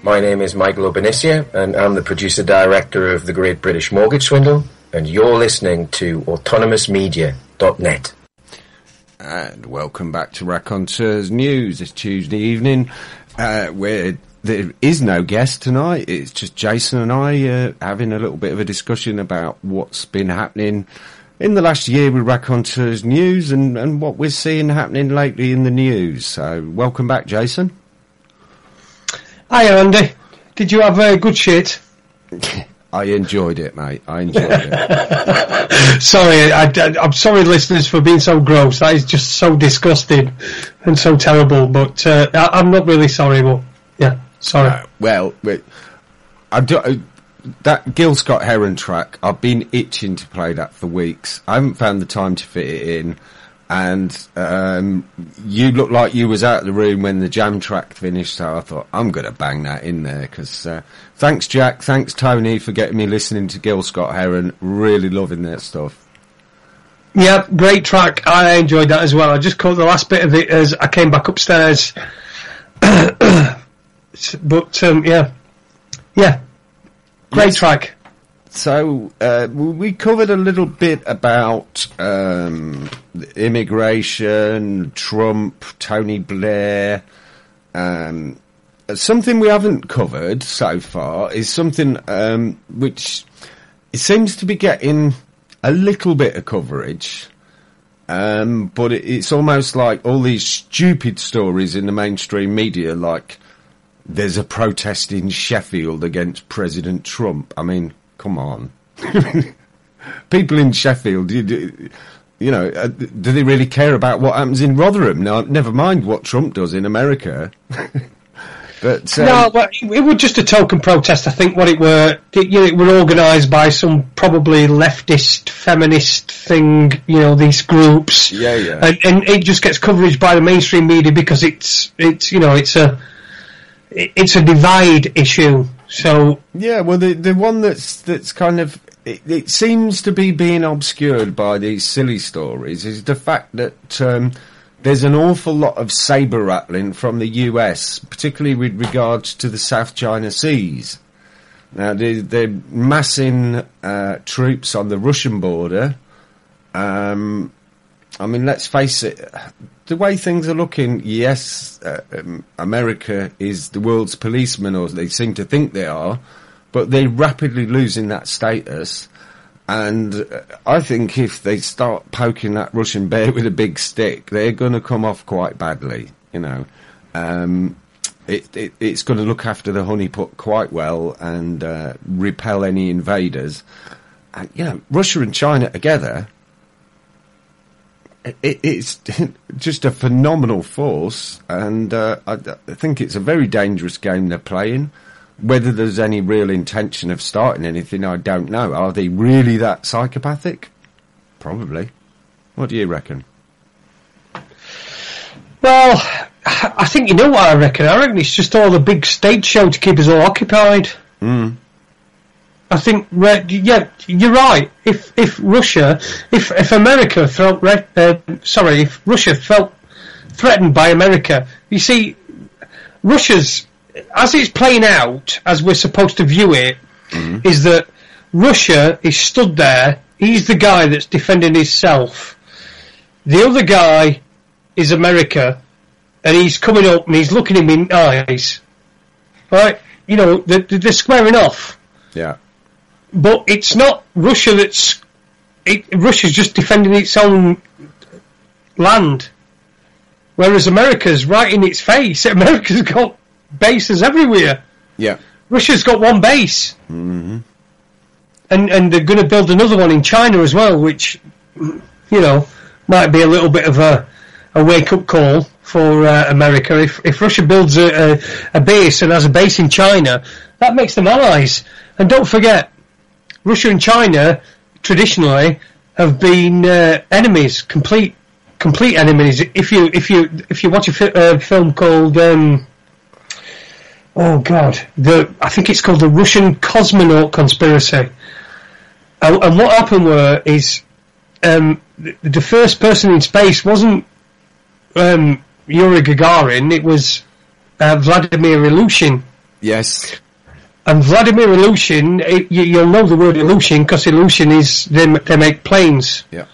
My name is Michael Obanisia, and I'm the producer-director of The Great British Mortgage Swindle, and you're listening to autonomousmedia.net. And welcome back to Raconteurs-news this Tuesday evening, where there is no guest tonight. It's just Jason and I having a little bit of a discussion about what's been happening in the last year with Raconteurs-news and what we're seeing happening lately in the news. So welcome back, Jason. Hi, Andy. Did you have a good shit? I enjoyed it, mate. I enjoyed it. Sorry, I'm sorry, listeners, for being so gross. That is just so disgusting and so terrible. But I'm not really sorry, but yeah, sorry. Well, that Gil Scott Heron track, I've been itching to play that for weeks. I haven't found the time to fit it in. And you looked like you was out of the room when the jam track finished, so I thought, I'm going to bang that in there, because thanks, Jack, thanks, Tony, for getting me listening to Gil Scott Heron. Really loving that stuff. Yeah, great track. I enjoyed that as well. I just caught the last bit of it as I came back upstairs. But, yeah, great track. So, we covered a little bit about immigration, Trump, Tony Blair. Something we haven't covered so far is something which it seems to be getting a little bit of coverage, but it's almost like all these stupid stories in the mainstream media, like there's a protest in Sheffield against President Trump. I mean, come on. People in Sheffield, you know, do they really care about what happens in Rotherham? Now, never mind what Trump does in America. But no, but it was just a token protest. I think what it were, it were organised by some probably leftist, feminist thing. You know, these groups. Yeah. And it just gets coverage by the mainstream media because it's a divide issue. So yeah, well, the one that's kind of it seems to be being obscured by these silly stories is the fact that there's an awful lot of saber rattling from the US, particularly with regards to the South China Seas. Now they're massing troops on the Russian border. I mean, let's face it. The way things are looking, yes, America is the world's policeman, or they seem to think they are, but they're rapidly losing that status. And I think if they start poking that Russian bear with a big stick, they're going to come off quite badly, you know. It's going to look after the honeypot quite well and repel any invaders. And, you know, Russia and China together, it's just a phenomenal force, and I think it's a very dangerous game they're playing. Whether there's any real intention of starting anything, I don't know. Are they really that psychopathic? Probably. What do you reckon? Well, I think you know what I reckon. I reckon it's just all a big stage show to keep us all occupied. I think, yeah, you're right. If Russia, if America felt, if Russia felt threatened by America, you see, Russia's, as it's playing out, as we're supposed to view it, is that Russia is stood there, he's the guy that's defending himself. The other guy is America, and he's coming up and he's looking him in the eyes. Right? You know, they're squaring off. Yeah. But it's not Russia Russia's just defending its own land. Whereas America's right in its face. America's got bases everywhere. Yeah. Russia's got one base. Mm-hmm. and they're going to build another one in China as well, which, you know, might be a little bit of a wake-up call for America. If Russia builds a base and has a base in China, that makes them allies. And don't forget, Russia and China traditionally have been enemies, complete enemies. If you watch a film called I think it's called the Russian Cosmonaut Conspiracy. And what happened is the first person in space wasn't Yuri Gagarin, it was Vladimir Ilyushin. Yes. And Vladimir Ilyushin, you'll know the word Ilyushin because Ilyushin is they make planes. Yeah.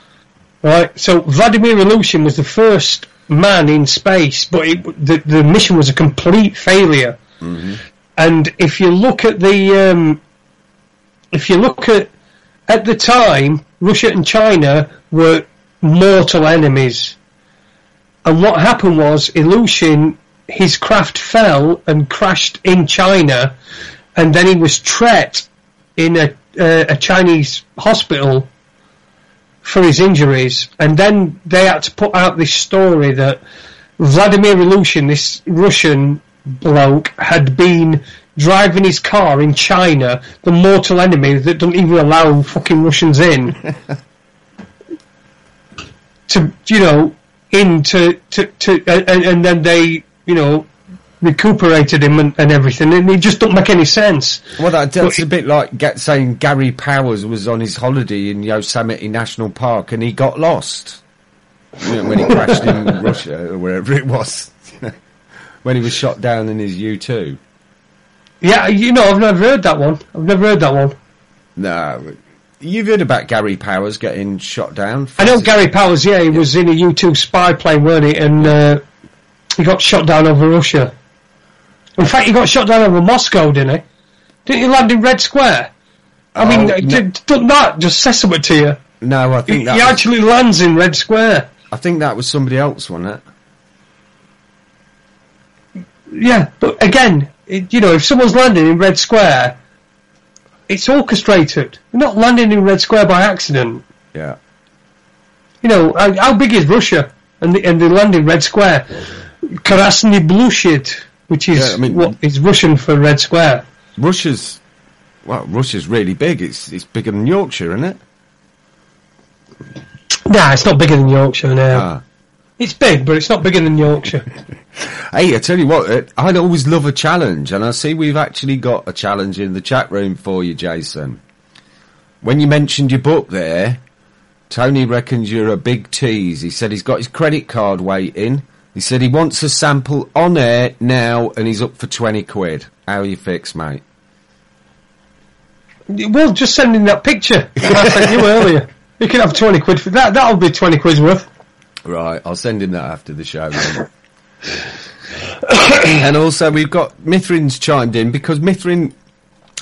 Right. So Vladimir Ilyushin was the first man in space, but the mission was a complete failure. Mm-hmm. And if you look at at the time, Russia and China were mortal enemies. And what happened was Ilyushin, his craft fell and crashed in China, and then he was treated in a Chinese hospital for his injuries. And then they had to put out this story that Vladimir Ilyushin, this Russian bloke, had been driving his car in China, the mortal enemy that doesn't even allow fucking Russians in, and then they, recuperated him and everything, and it just don't make any sense. Well, that's a bit like saying Gary Powers was on his holiday in Yosemite National Park and he got lost when he crashed in Russia or wherever it was, when he was shot down in his U-2. Yeah, I've never heard that one. No, you've heard about Gary Powers getting shot down. I know Gary Powers, he was in a U-2 spy plane, weren't he? And he got shot down over Russia. In fact, he got shot down over Moscow, didn't he? Didn't he land in Red Square? Doesn't that just say something to you? No, I think he actually lands in Red Square. I think that was somebody else, wasn't it? Yeah, but again, if someone's landing in Red Square, it's orchestrated. You're not landing in Red Square by accident. Yeah. How big is Russia? And they land in Red Square. Krasny Blushit, which is what is Russian for Red Square. Russia's really big. It's bigger than Yorkshire, isn't it? Nah, it's not bigger than Yorkshire, no. Ah. It's big, but it's not bigger than Yorkshire. Hey, I tell you what, I'd always love a challenge, and I see we've actually got a challenge in the chat room for you, Jason. When you mentioned your book there, Tony reckons you're a big tease. He said he's got his credit card waiting. He said he wants a sample on air now, and he's up for 20 quid. How are you fixed, mate? Well, just send in that picture I sent you earlier. You can have 20 quid for that. That'll be 20 quid's worth. Right, I'll send him that after the show then. And also we've got Mithrin's chimed in, because Mithrin,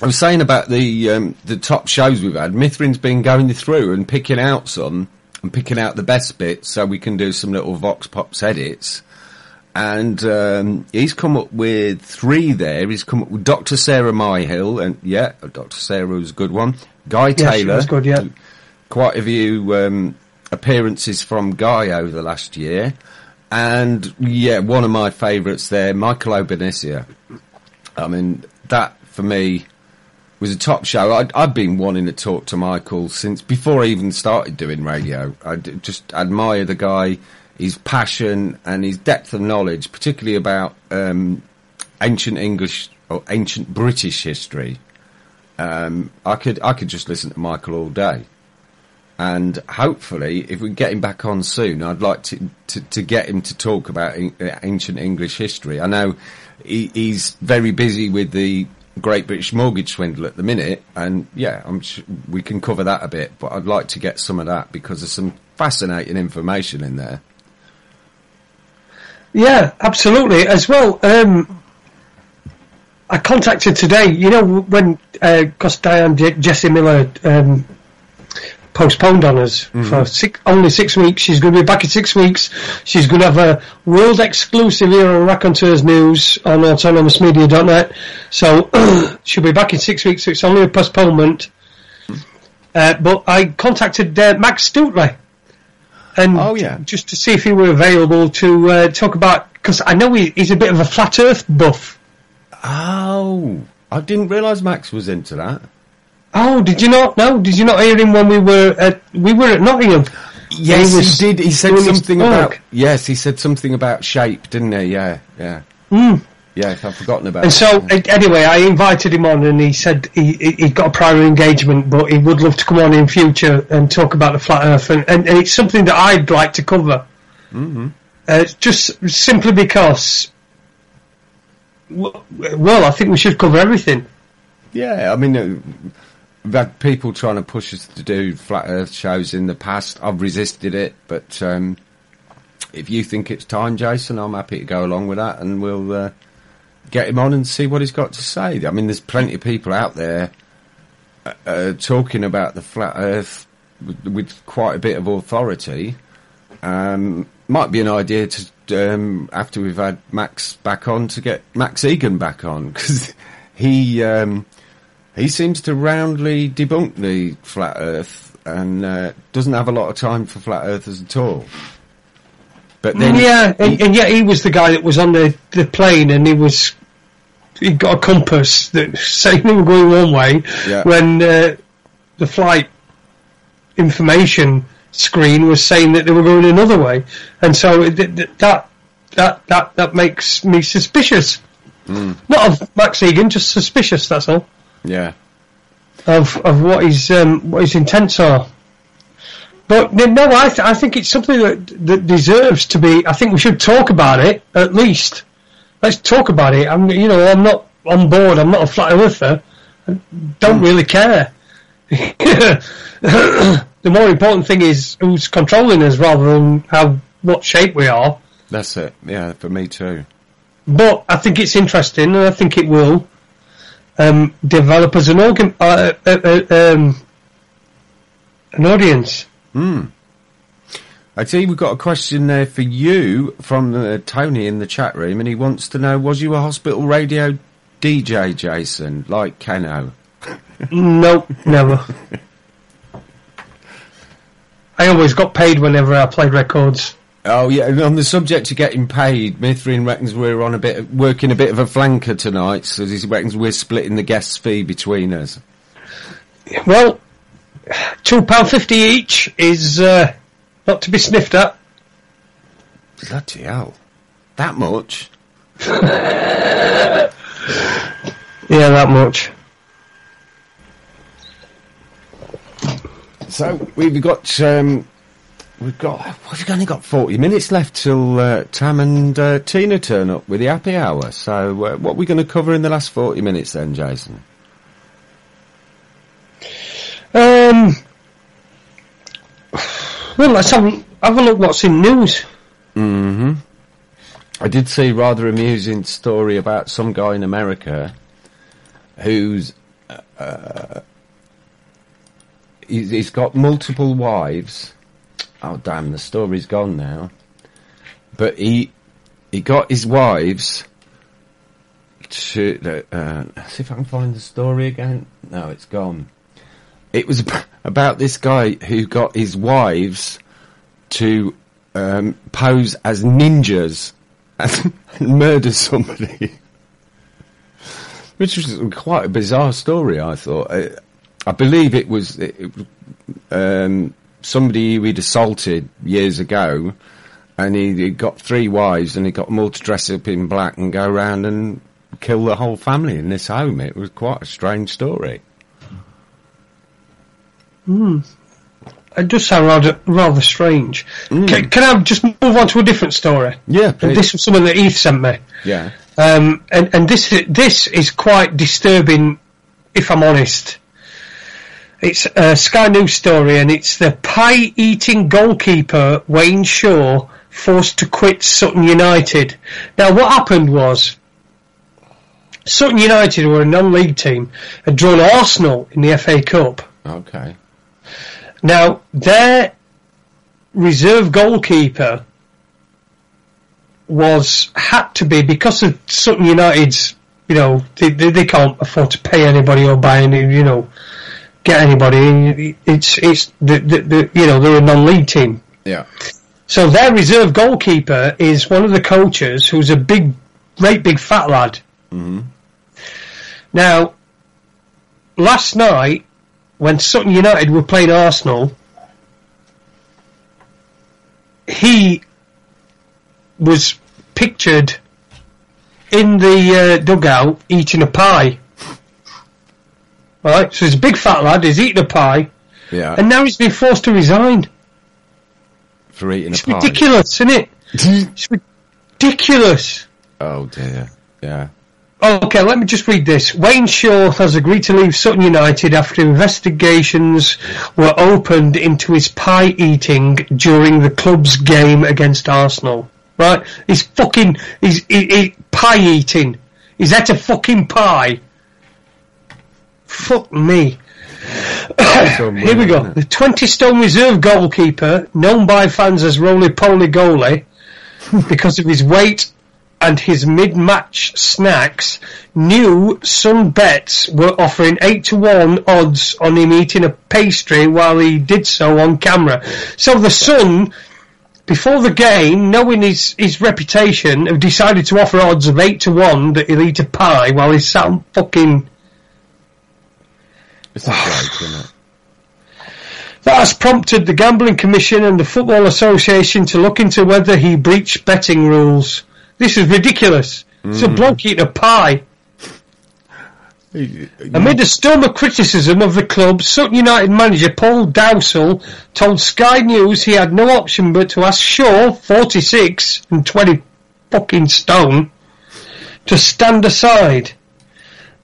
I was saying about the top shows we've had, Mithrin's been going through and picking out some, and picking out the best bits so we can do some little Vox Pops edits. And he's come up with 3 there. He's come up with Dr. Sarah Myhill, and Dr. Sarah was a good one. Guy Taylor. She was good, yeah. Quite a few appearances from Guy over the last year. And, one of my favourites there, Michael Obanisia. I mean, that, for me, was a top show. I'd been wanting to talk to Michael since before I even started doing radio. I just admire the guy, his passion and his depth of knowledge, particularly about ancient English or ancient British history. I could just listen to Michael all day. And hopefully, if we can get him back on soon, I'd like to get him to talk about ancient English history. I know he's very busy with the Great British Mortgage Swindle at the minute, and I'm sure we can cover that a bit, but I'd like to get some of that because there's some fascinating information in there. Yeah, absolutely. As well, I contacted today, when, because Diane Jessie Miller postponed on us for only 6 weeks. She's going to be back in 6 weeks. She's going to have a world exclusive here on raconteurs-news on autonomousmedia.net. So she'll be back in 6 weeks, so it's only a postponement. But I contacted Max Stoutley, and just to see if he were available to talk about, because I know he's a bit of a flat Earth buff. Oh, I didn't realise Max was into that. Oh, did you not? No, did you not hear him when we were at Nottingham? Yes, he did. He said something about. Yes, he said something about shape, didn't he? Yeah. Yes, I've forgotten about. And so, anyway, I invited him on, and he said he'd got a prior engagement, but he would love to come on in future and talk about the flat Earth, and it's something that I'd like to cover. Mm-hmm. Just simply because, well, I think we should cover everything. Yeah, I mean, we've had people trying to push us to do flat Earth shows in the past. I've resisted it, but if you think it's time, Jason, I'm happy to go along with that, and we'll get him on and see what he's got to say. I mean, there's plenty of people out there talking about the flat Earth with quite a bit of authority. Might be an idea to, after we've had Max back on, to get Max Egan back on, because he seems to roundly debunk the flat Earth and doesn't have a lot of time for flat earthers at all. But then and yet he was the guy that was on the plane, and he got a compass that saying they were going one way when the flight information screen was saying that they were going another way, and so that makes me suspicious. Not of Max Egan, just suspicious. That's all. Yeah. Of what his intents are. But no, I think it's something that deserves to be. I think we should talk about it at least. Let's talk about it. I'm not on board. I'm not a flat earther. I don't really care. The more important thing is who's controlling us, rather than what shape we are. That's it. Yeah, for me too. But I think it's interesting, and I think it will develop as an audience. I see we've got a question there for you from Tony in the chat room, and he wants to know, was you a hospital radio DJ, Jason, like Keno? Nope, never. I always got paid whenever I played records. Oh yeah, and on the subject of getting paid, Mithrin reckons we're on working a bit of a flanker tonight, so he reckons we're splitting the guest fee between us. Well, £2.50 each is not to be sniffed at. Bloody hell. That much? Yeah, that much. So we've only got 40 minutes left till Tam and Tina turn up with the happy hour. So what are we going to cover in the last 40 minutes then, Jason? Well, let's have a look what's in news. Mm-hmm. I did see a rather amusing story about some guy in America who's he's got multiple wives. Oh damn, the story's gone now. But he got his wives to see if I can find the story again. No, it's gone. It was about this guy who got his wives to pose as ninjas and murder somebody, which was quite a bizarre story. I thought. I believe it was somebody who he'd assaulted years ago, and he got 3 wives, and he got them all to dress up in black and go around and kill the whole family in this home. It was quite a strange story. It does sound rather strange. Can I just move on to a different story? Yeah, please. This was something that Heath sent me. Yeah. And this is quite disturbing, if I'm honest. It's a Sky News story, and it's the pie-eating goalkeeper Wayne Shaw forced to quit Sutton United. Now, what happened was Sutton United, were a non-league team, had drawn Arsenal in the FA Cup. Okay. Now, their reserve goalkeeper had to be, because of Sutton United's, they can't afford to pay anybody or buy any, get anybody. It's the you know, they're a non-league team. Yeah. So their reserve goalkeeper is one of the coaches who's a great big fat lad. Mm-hmm. Now, last night, when Sutton United were playing Arsenal, he was pictured in the dugout eating a pie. Right? So he's a big fat lad, he's eating a pie, and now he's been forced to resign. For eating it's a pie? It's ridiculous, isn't it? It's ridiculous. Oh dear, yeah. Okay, let me just read this. Wayne Shaw has agreed to leave Sutton United after investigations were opened into his pie eating during the club's game against Arsenal. Right? He's pie eating. He's ate a fucking pie. Fuck me. Here we go. The 20-stone reserve goalkeeper, known by fans as roly-poly goalie, because of his weight and his mid-match snacks, knew Sun Bets were offering 8-1 odds on him eating a pastry while he did so on camera. So the Sun, before the game, knowing his reputation, have decided to offer odds of 8-1 that he'll eat a pie while he's sat on fucking... It's not right, isn't it? That has prompted the Gambling Commission and the Football Association to look into whether he breached betting rules. This is ridiculous. It's a bloke eating a pie. Amid a storm of criticism of the club, Sutton United manager Paul Dowsell told Sky News he had no option but to ask Shaw, 46 and 20 fucking stone, to stand aside.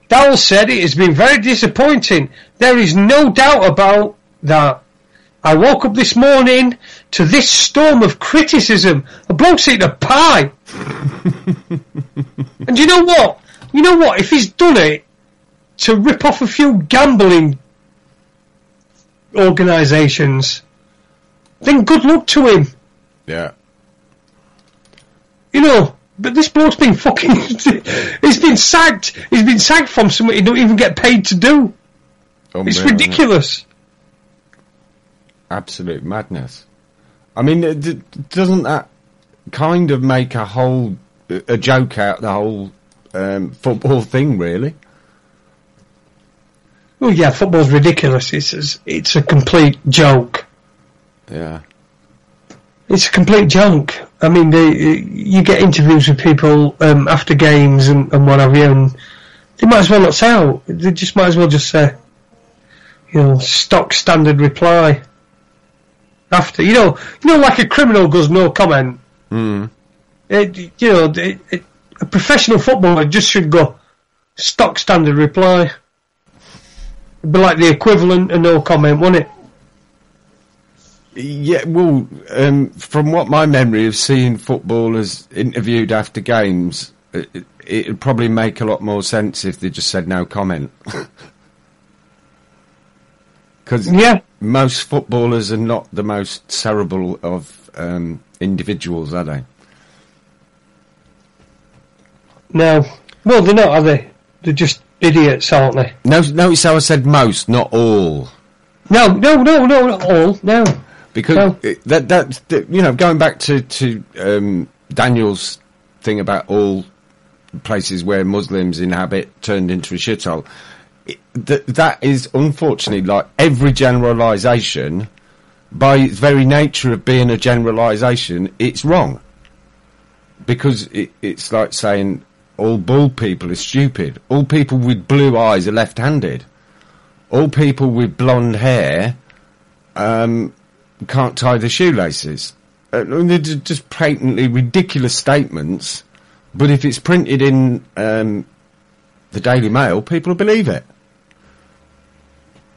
Dowell said it has been very disappointing. There is no doubt about that. I woke up this morning to this storm of criticism. A bloke's eating a pie. And you know what? You know what? If he's done it to rip off a few gambling organisations, then good luck to him. Yeah. You know, but this bloke's been fucking... he's been sacked. He's been sacked from something he don't even get paid to do. It's ridiculous. Absolute madness. I mean, doesn't that kind of make a joke out of the whole football thing, really? Oh yeah, football's ridiculous. It's a complete joke. Yeah. It's a complete joke. I mean, you get interviews with people after games and what have you, and they might as well not say out. They just might as well just say, you know, stock standard reply. After, you know, like a criminal goes no comment. Mm. A professional footballer just should go stock standard reply. It'd be like the equivalent of no comment, wouldn't it? Yeah, well, from what my memory of seeing footballers interviewed after games, it'd probably make a lot more sense if they just said no comment. Because most footballers are not the most cerebral of individuals, are they? No. Well, they're not, are they? They're just idiots, aren't they? No, so I said most, not all. No, not all, no. Because that's you know, going back to Daniel's thing about all places where Muslims inhabit turned into a shithole, that is unfortunately, like every generalisation, by its very nature of being a generalisation, it's wrong. Because it's like saying all bald people are stupid. All people with blue eyes are left-handed. All people with blonde hair can't tie their shoelaces. They're just patently ridiculous statements, but if it's printed in the Daily Mail, people will believe it.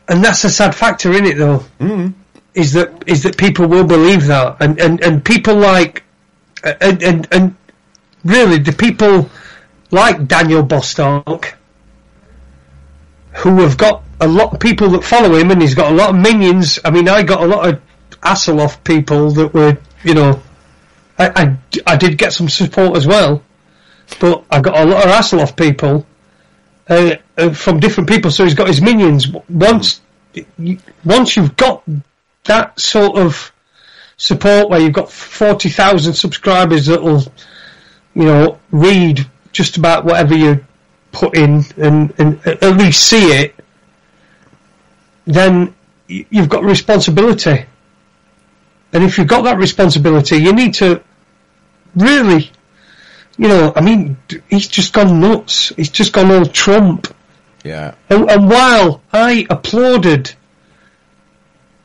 And that's a sad factor in it, though. Mm. Is that people will believe that, and people like and really the people like Daniel Bostock, who have got a lot of people that follow him, and he's got a lot of minions. I mean, I got a lot of Hasselhoff people that were, you know, I did get some support as well, but I got a lot of Hasselhoff people from different people. So he's got his minions. Once once you've got that sort of support where you've got 40,000 subscribers that'll, read just about whatever you put in and at least see it, then you've got responsibility. And if you've got that responsibility, you need to really, he's just gone nuts. He's just gone all Trump. Yeah. And while I applauded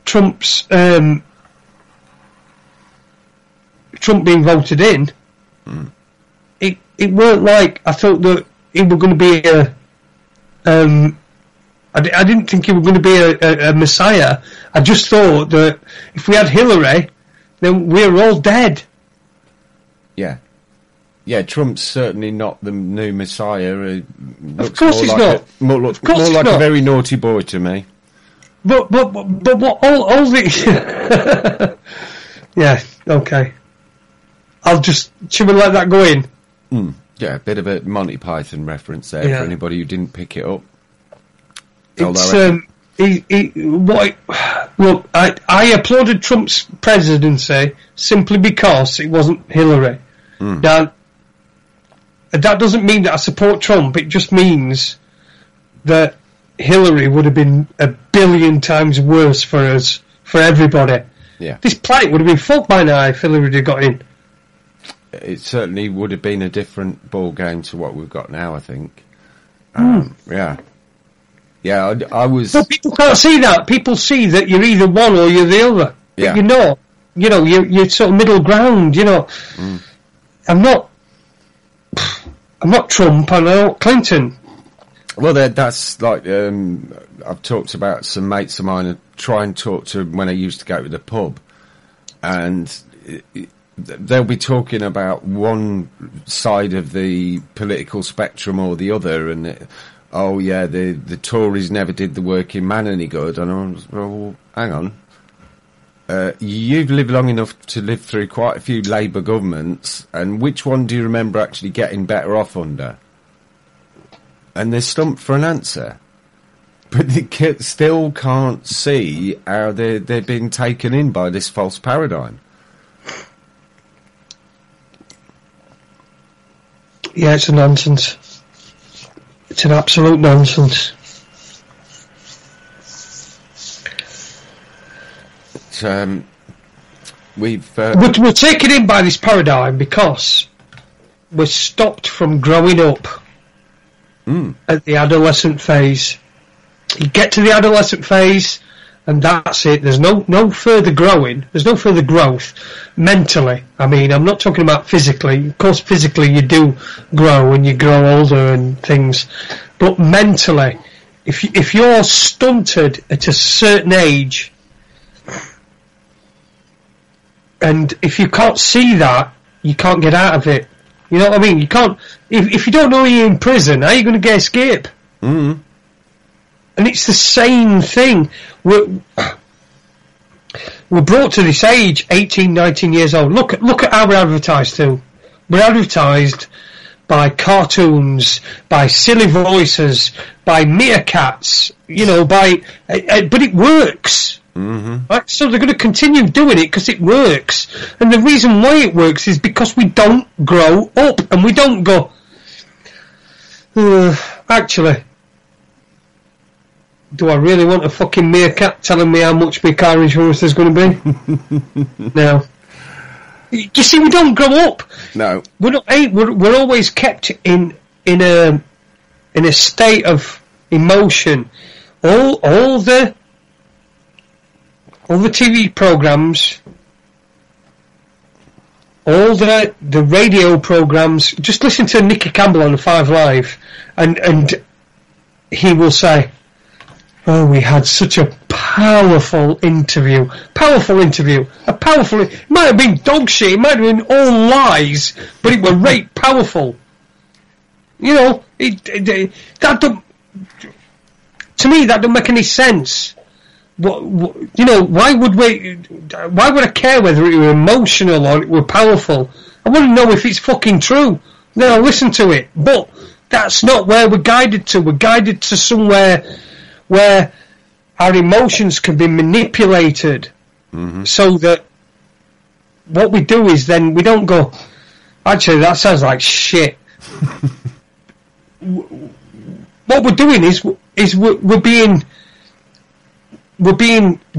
Trump's Trump being voted in, it weren't like I thought that he were going to be I didn't think he was going to be a messiah. I just thought that if we had Hillary, then we're all dead. Yeah. Yeah, Trump's certainly not the new messiah. Of course he's not. More like a very naughty boy to me. But what all the yeah, okay. Should we let that go in? Yeah, a bit of a Monty Python reference there for anybody who didn't pick it up. It's look, I applauded Trump's presidency simply because it wasn't Hillary. Now, that doesn't mean that I support Trump. It just means that Hillary would have been a billion times worse for us, for everybody. Yeah. This planet would have been fucked by now if Hillary had got in. It certainly would have been a different ball game to what we've got now, I think. Yeah. Yeah, I was... But people can't see that. People see that you're either one or you're the other. Yeah. But you're not. You're sort of middle ground, I'm not Trump, I'm not Clinton. Well, that's like, I've talked about some mates of mine who try and talk to them when I used to go to the pub, and they'll be talking about one side of the political spectrum or the other, and the Tories never did the working man any good, and I was, well, hang on. You've lived long enough to live through quite a few Labour governments, and which one do you remember actually getting better off under? And they're stumped for an answer. But they still can't see how they're being taken in by this false paradigm. Yeah, it's a nonsense. It's an absolute nonsense. We're taken in by this paradigm because we're stopped from growing up at the adolescent phase. You get to the adolescent phase and that's it. There's no further growing. There's no further growth mentally. I mean, I'm not talking about physically. Of course, physically you do grow and you grow older and things. But mentally, if you're stunted at a certain age, and if you can't see that, you can't get out of it. You know what I mean? You can't. If you don't know you're in prison, how are you going to get escape? Mm. And it's the same thing. We're brought to this age, 18, 19 years old. Look at how we're advertised to. We're advertised by cartoons, by silly voices, by meerkats. But it works. Mm-hmm. Right? So they're going to continue doing it because it works. And the reason why it works is because we don't grow up and we don't go, actually, do I really want a fucking meerkat telling me how much my car insurance is going to be? No. You see, we don't grow up. No. We're always kept in a state of emotion. All the TV programs, all the radio programs. Just listen to Nicky Campbell on the 5 Live, and he will say, "Oh, we had such a powerful interview. It might have been dog shit. It might have been all lies, but it was right powerful." That don't. To me, that don't make any sense. Why would I care whether it were emotional or it were powerful? I want to know if it's fucking true. Then I'll listen to it. But that's not where we're guided to. We're guided to somewhere where our emotions can be manipulated so that what we do is then we don't go, actually, that sounds like shit. What we're doing is we're being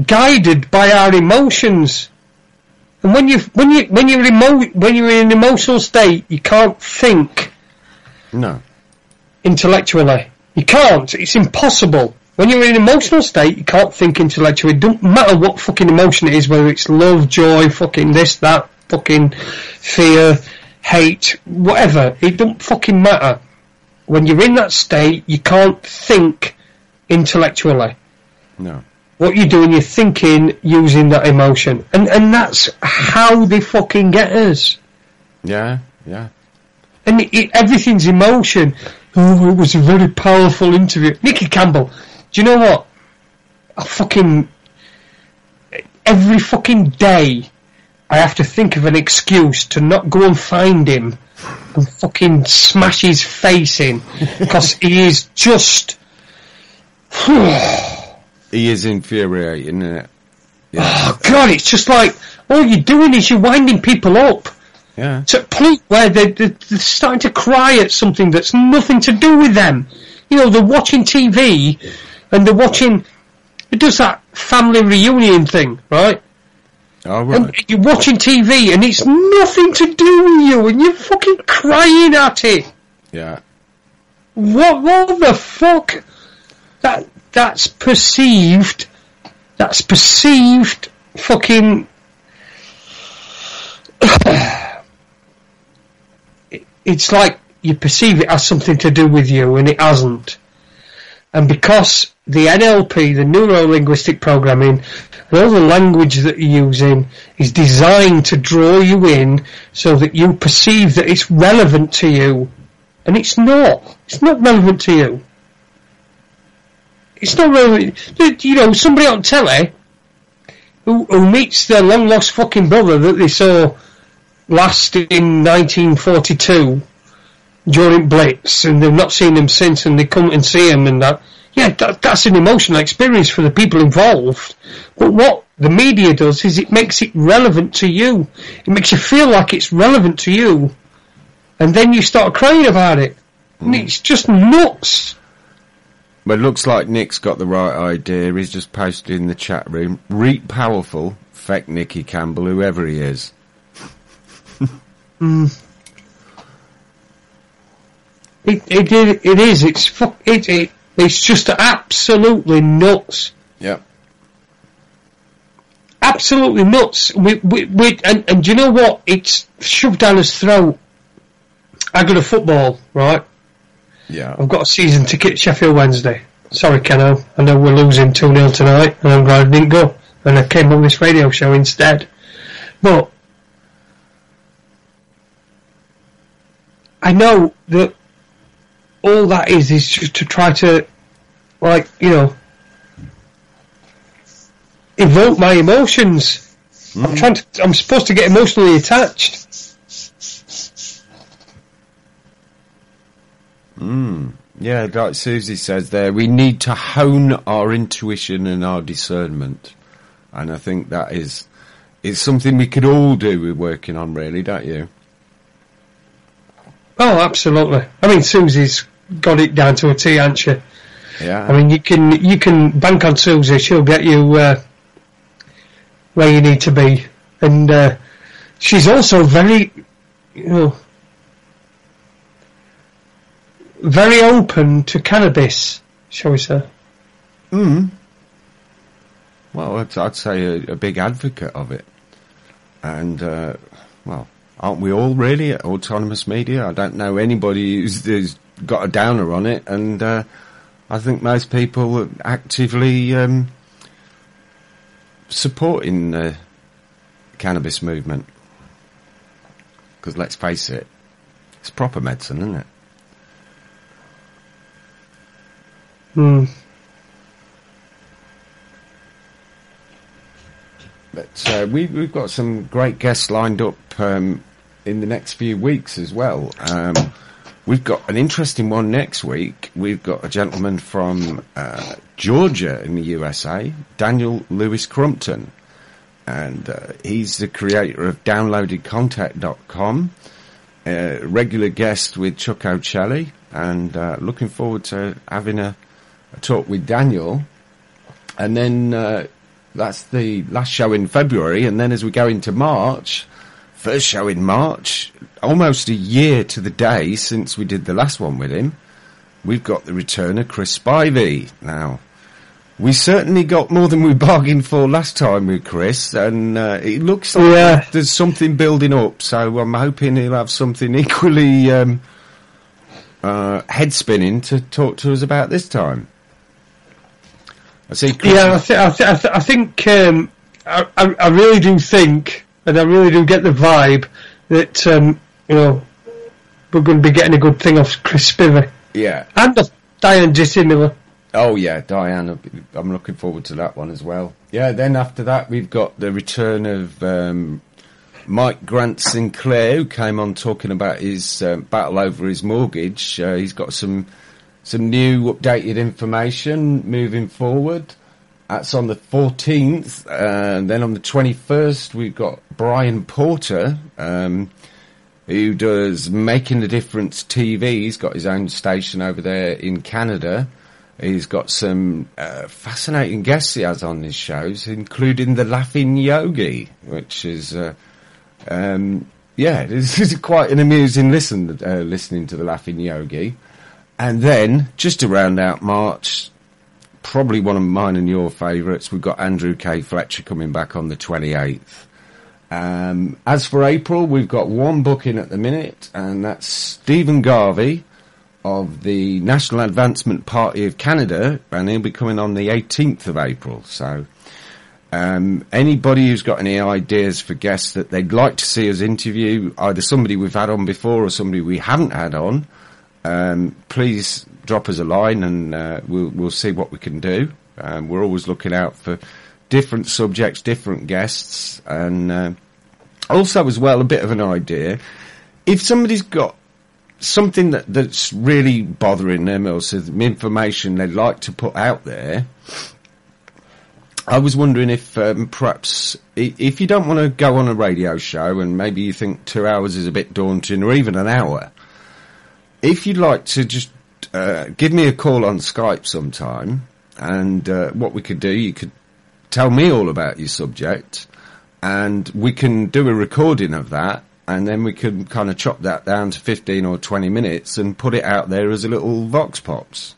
guided by our emotions. And when you're in an emotional state, you can't think. No. Intellectually. You can't. It's impossible. When you're in an emotional state, you can't think intellectually. It don't matter what fucking emotion it is, whether it's love, joy, fucking this, that, fucking fear, hate, whatever. It don't fucking matter. When you're in that state, you can't think intellectually. No. What you're doing, you're thinking using that emotion. And that's how they fucking get us. Yeah, yeah. And everything's emotion. Oh, it was a very powerful interview. Nicky Campbell, do you know what? Every fucking day, I have to think of an excuse to not go and find him and fucking smash his face in. Because he is just... He is infuriating, isn't it? Yeah. Oh, God, it's just like, all you're doing is you're winding people up. Yeah. To a point where they're starting to cry at something that's nothing to do with them. You know, they're watching TV, and they're watching... It does that family reunion thing, right? Oh, right. And you're watching TV, and it's nothing to do with you, and you're fucking crying at it. Yeah. What the fuck? That's perceived fucking... It's like you perceive it as something to do with you, and it hasn't. And because the NLP, the neuro-linguistic programming, and all the language that you're using is designed to draw you in so that you perceive that it's relevant to you. And it's not. It's not relevant to you. It's not relevant. You know, somebody on telly who meets their long-lost fucking brother that they saw last in 1942 during Blitz, and they've not seen him since, and they come and see him, and that. Yeah, that's an emotional experience for the people involved. But what the media does is it makes it relevant to you. It makes you feel like it's relevant to you, and then you start crying about it. And it's just nuts. But it looks like Nick's got the right idea. He's just posted in the chat room. Reet powerful, feck Nicky Campbell, whoever he is. It is. It's just absolutely nuts. Yeah. Absolutely nuts. And do you know what? It's shoved down his throat. I go to football, right? Yeah. I've got a season ticket Sheffield Wednesday. Sorry, Keno. I know we're losing 2-0 tonight, and I'm glad I didn't go. And I came on this radio show instead. But I know that all that is just to try to, like, you know, evoke my emotions. I'm supposed to get emotionally attached. Yeah, like Susie says there, we need to hone our intuition and our discernment. And I think that is something we could all do with working on, really, don't you? Oh, absolutely. I mean, Susie's got it down to a T, hasn't she? Yeah. I mean, you can bank on Susie. She'll get you where you need to be. And she's also very, you know, very open to cannabis, shall we say. Well, I'd say a big advocate of it. And, well, aren't we all really at Autonomous Media? I don't know anybody who's got a downer on it, and I think most people are actively supporting the cannabis movement. Because let's face it, it's proper medicine, isn't it? But we've got some great guests lined up in the next few weeks as well. we've got an interesting one next week. We've got a gentleman from Georgia in the USA, Daniel Lewis Crumpton. And he's the creator of downloadedcontact.com, regular guest with Chuck O'Celli, and looking forward to having a talk with Daniel. And then that's the last show in February, and then as we go into March, first show in March, almost a year to the day since we did the last one with him, we've got the return of Chris Spivey. Now, we certainly got more than we bargained for last time with Chris, and it looks like there's something building up, so I'm hoping he'll have something equally head-spinning to talk to us about this time. I see Chris. Yeah, I think I really do think, and I really do get the vibe that, we're going to be getting a good thing off Chris Spivey. Yeah. And Diane Jessie Miller. Oh yeah, Diane, I'm looking forward to that one as well. Yeah, then after that we've got the return of Mike Grant Sinclair, who came on talking about his battle over his mortgage. He's got some new updated information moving forward. That's on the 14th. Then on the 21st we've got Brian Porter, who does Making a Difference TV. He's got his own station over there in Canada. He's got some fascinating guests he has on his shows, including the Laughing Yogi, which is, this is quite an amusing listening to the Laughing Yogi. And then, just to round out March, probably one of mine and your favourites, we've got Andrew K. Fletcher coming back on the 28th. As for April, we've got one booking at the minute, and that's Stephen Garvey of the National Advancement Party of Canada, and he'll be coming on the 18th of April. So anybody who's got any ideas for guests that they'd like to see us interview, either somebody we've had on before or somebody we haven't had on, please drop us a line, and we'll see what we can do. We're always looking out for different subjects, different guests, and also as well a bit of an idea. If somebody's got something that's really bothering them, or some information they'd like to put out there, I was wondering if perhaps if you don't want to go on a radio show and maybe you think 2 hours is a bit daunting, or even an hour, if you'd like to just give me a call on Skype sometime, and what we could do, you could tell me all about your subject, and we can do a recording of that, and then we can kind of chop that down to 15 or 20 minutes and put it out there as a little vox pops.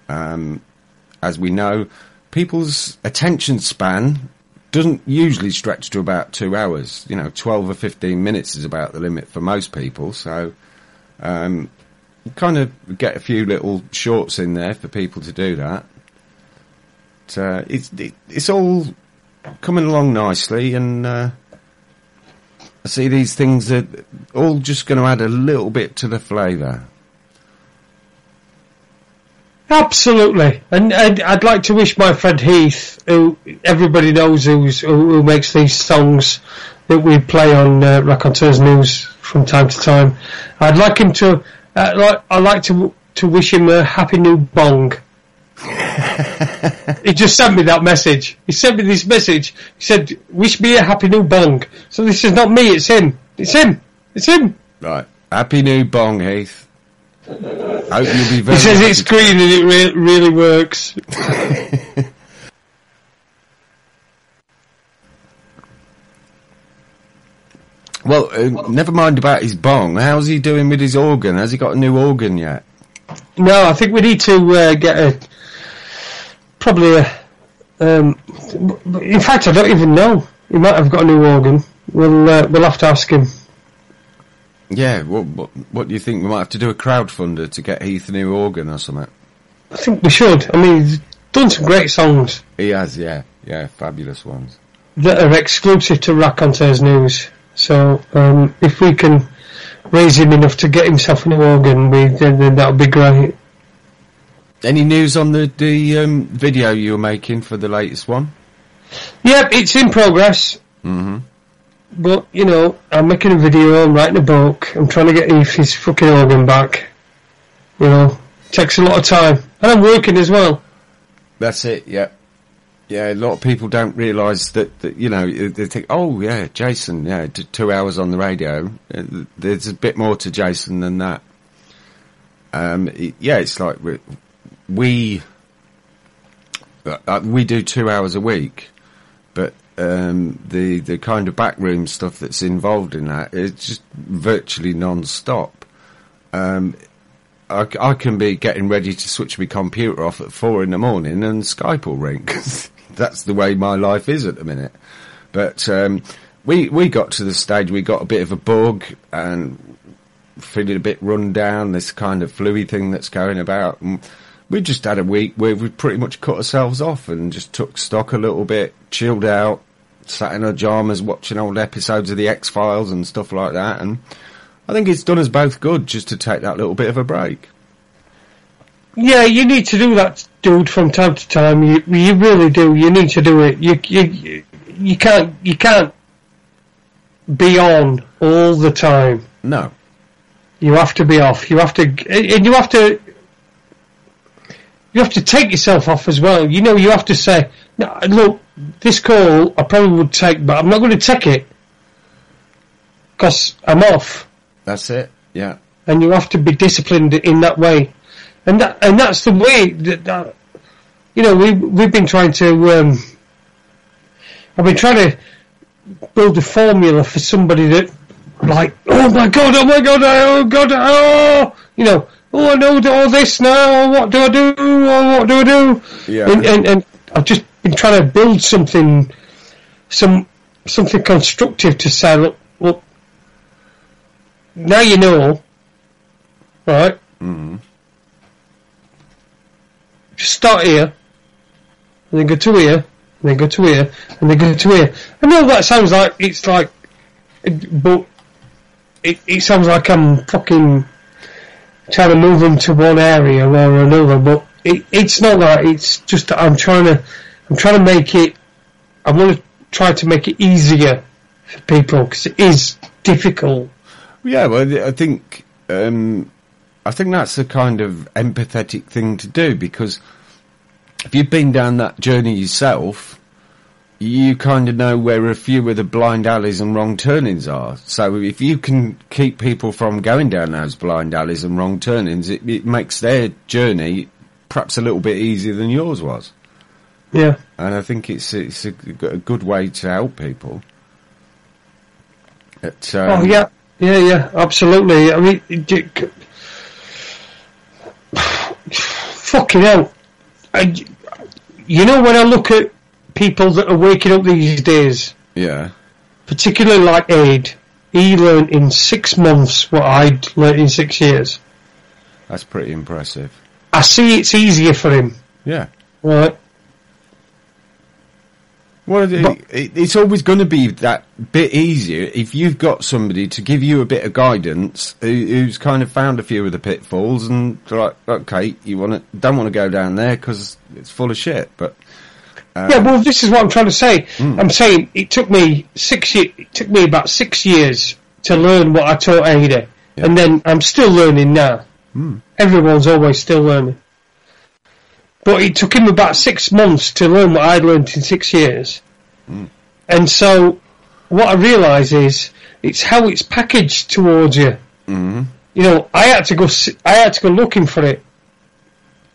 As we know, people's attention span doesn't usually stretch to about 2 hours. 12 or 15 minutes is about the limit for most people. So, kind of get a few little shorts in there for people to do that. It's all coming along nicely, and I see these things are all just going to add a little bit to the flavour. Absolutely, and I'd like to wish my friend Heath, who everybody knows who makes these songs that we play on Raconteurs-news from time to time. I'd like him to. I'd like to wish him a happy new bong. He just sent me that message. He sent me this message. He said, "Wish me a happy new bong." So this is not me. It's him. It's him. It's him. Right. Happy new bong, Heath. Hope you'll be very. He says it's green and it really works. Well, never mind about his bong. How's he doing with his organ? Has he got a new organ yet? No, I think we need to get in fact, I don't even know. He might have got a new organ. We'll have to ask him. Yeah, what do you think? We might have to do a crowdfunder to get Heath a new organ or something. I think we should. I mean, he's done some great songs. He has, yeah, fabulous ones. That are exclusive to Raconteurs-news. So, if we can raise him enough to get himself a new organ, then that would be great. Any news on the video you were making for the latest one? Yep, it's in progress. Mm-hmm. But, I'm making a video, I'm writing a book, I'm trying to get his fucking organ back. You know, takes a lot of time, and I'm working as well. That's it. Yeah. Yeah, a lot of people don't realise that, you know, they think, oh, yeah, Jason, 2 hours on the radio. There's a bit more to Jason than that. It's like we do 2 hours a week, but the kind of backroom stuff that's involved in that is just virtually non-stop. I can be getting ready to switch my computer off at 4 a.m. and Skype will ring. That's the way my life is at the minute. But we got to the stage, we got a bit of a bug and feeling a bit run down, this kind of flu-y thing that's going about. And we just had a week where we pretty much cut ourselves off and just took stock a little bit, chilled out, sat in our pyjamas watching old episodes of the X-Files and stuff like that. And I think it's done us both good just to take that little bit of a break. Yeah, you need to do that, dude, from time to time. You really do. You need to do it. You can't be on all the time. No. You have to be off. You have to take yourself off as well. You know, you have to say, no, look, this call I probably would take, but I'm not going to take it because I'm off. That's it. Yeah. And you have to be disciplined in that way. And that's the way that you know, we've been trying to I've been trying to build a formula for somebody that, like, oh my god, you know, oh, I know all this now, what do I do? Yeah. And I've just been trying to build something constructive to say, look, now you know, right? Mm-hmm. Just start here, and then go to here, and then go to here, and then go to here. I know that sounds like, it's like, but it sounds like I'm fucking trying to move them to one area or another, but it's not that. It's just that I'm trying to make it, I want to try to make it easier for people, because it is difficult. Yeah, well, I think that's a kind of empathetic thing to do, because if you've been down that journey yourself, you kind of know where a few of the blind alleys and wrong turnings are. So if you can keep people from going down those blind alleys and wrong turnings, it makes their journey perhaps a little bit easier than yours was. Yeah. And I think it's a good way to help people. Oh, yeah. Yeah, absolutely. I mean, fucking hell. You know, when I look at people that are waking up these days, yeah, particularly like Aid, he learned in 6 months what I'd learned in 6 years. That's pretty impressive. I see it's easier for him. Yeah. Right. Well, it's always going to be that bit easier if you've got somebody to give you a bit of guidance who's kind of found a few of the pitfalls and like, okay, don't want to go down there because it's full of shit. But yeah, well, this is what I'm trying to say. I'm saying it took me about 6 years to learn what I taught Ada, and then I'm still learning now. Everyone's always still learning. But it took him about 6 months to learn what I'd learned in 6 years. And so what I realise is it's how it's packaged towards you. You know, I had to go looking for it.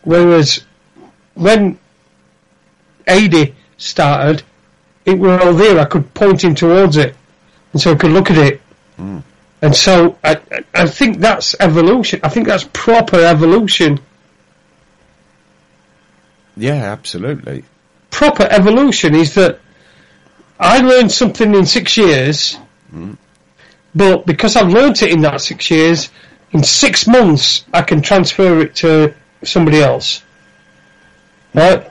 Whereas when AD started, it were all there. I could point him towards it, and so I could look at it. And so I think that's evolution. I think that's proper evolution. Yeah, absolutely. Proper evolution is that I learned something in 6 years, but because I've learnt it in that 6 years, in 6 months I can transfer it to somebody else. Right?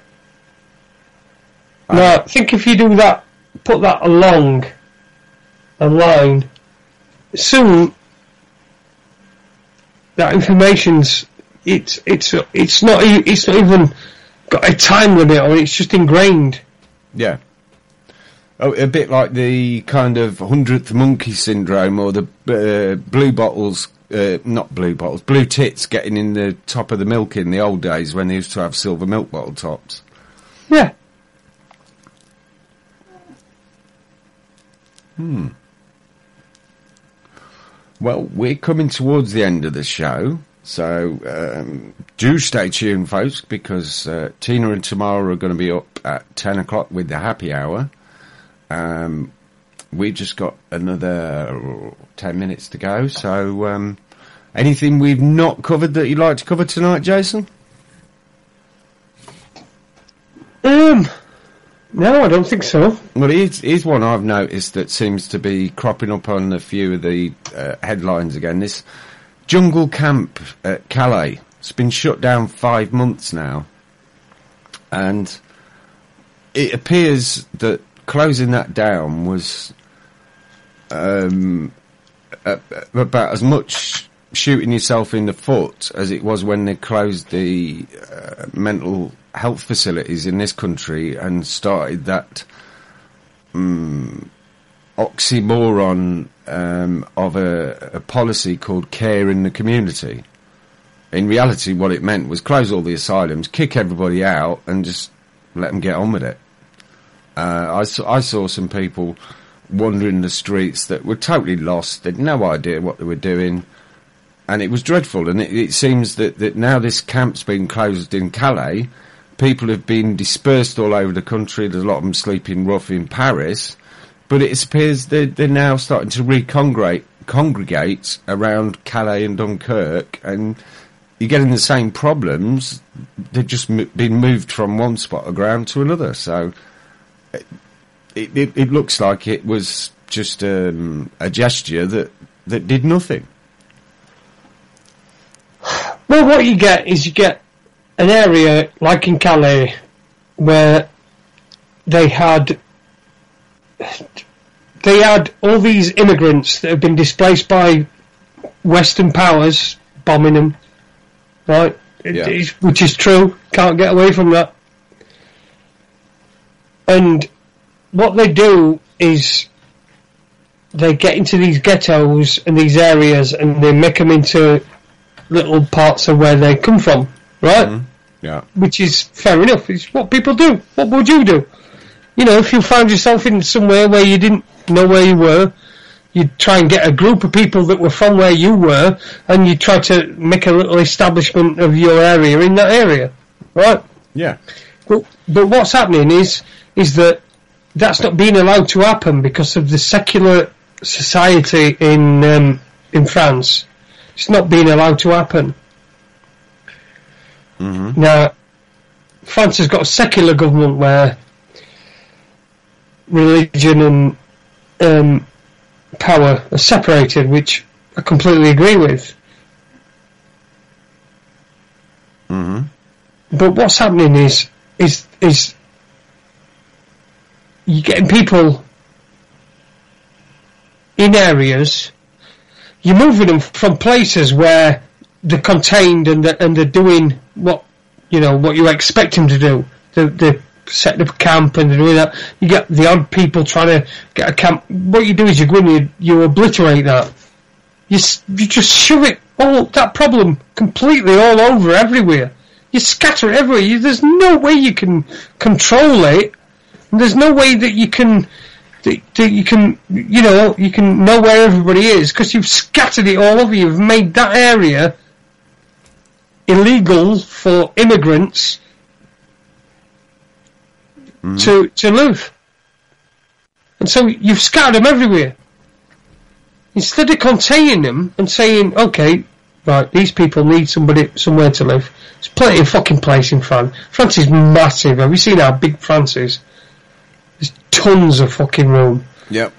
Now, I think if you do that, put that along a line, soon that information's it's not even got a time limit on it, it's just ingrained. Yeah. Oh, a bit like the kind of 100th monkey syndrome or the blue bottles not blue bottles, blue tits getting in the top of the milk in the old days when they used to have silver milk bottle tops. Yeah. Well, we're coming towards the end of the show, so do stay tuned, folks, because Tina and Tamara are going to be up at 10 o'clock with the happy hour. We've just got another 10 minutes to go, so anything we've not covered that you'd like to cover tonight, Jason? No, I don't think so. Well, here's one I've noticed that seems to be cropping up on a few of the headlines again. This jungle camp at Calais. It's been shut down 5 months now. And it appears that closing that down was about as much shooting yourself in the foot as it was when they closed the mental health facilities in this country and started that oxymoron of a policy called care in the community. In reality, what it meant was close all the asylums, kick everybody out, and just let them get on with it. I saw some people wandering the streets that were totally lost. They'd no idea what they were doing. And it was dreadful. And it seems that now this camp's been closed in Calais. People have been dispersed all over the country. There's a lot of them sleeping rough in Paris. But it appears they're now starting to congregate around Calais and Dunkirk. And you're getting the same problems. They've just been moved from one spot of ground to another. So it looks like it was just a gesture that did nothing. Well, what you get is an area like in Calais where they had all these immigrants that have been displaced by Western powers bombing them, right? Yeah. Which is true. Can't get away from that. And what they do is they get into these ghettos and these areas and they make them into little parts of where they come from, right? Mm-hmm. Yeah. Which is fair enough. It's what people do. What would you do? You know, if you found yourself in somewhere where you didn't know where you were, you'd try and get a group of people that were from where you were, and you'd try to make a little establishment of your area in that area, right? Yeah. But what's happening is that that's not being allowed to happen because of the secular society in France. It's not being allowed to happen. Mm-hmm. Now, France has got a secular government where religion and power are separated, which I completely agree with. Mm-hmm. But what's happening is you're getting people in areas. You're moving them from places where they're contained and they're doing what you expect them to do. They're setting up a camp and they're doing that. You get the odd people trying to get a camp. What you do is you go in, you obliterate that. You just shove it that problem completely all over everywhere. You scatter it everywhere. There's no way you can control it. And there's no way that you can. You can know where everybody is because you've scattered it all over. You've made that area illegal for immigrants to live, and so you've scattered them everywhere. Instead of containing them and saying, "Okay, right, these people need somewhere to live." There's plenty of fucking place in France. France is massive. Have you seen how big France is? There's tons of fucking room. Yep.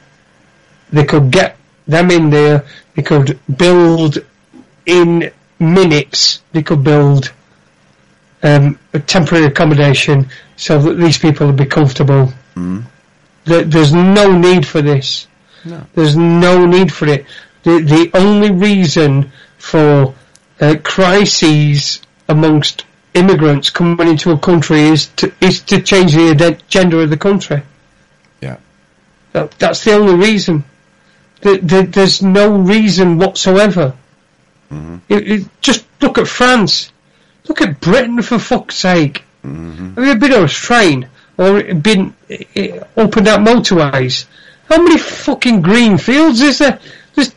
They could get them in there. They could build in minutes. They could build a temporary accommodation so that these people would be comfortable. Mm. There's no need for this. No. There's no need for it. The only reason for crises amongst immigrants coming into a country is to change the gender of the country. Yeah. That's the only reason. There's no reason whatsoever. Just look at France. Look at Britain, for fuck's sake. Have you been on a train or been opened up motorways? How many fucking green fields is there? There's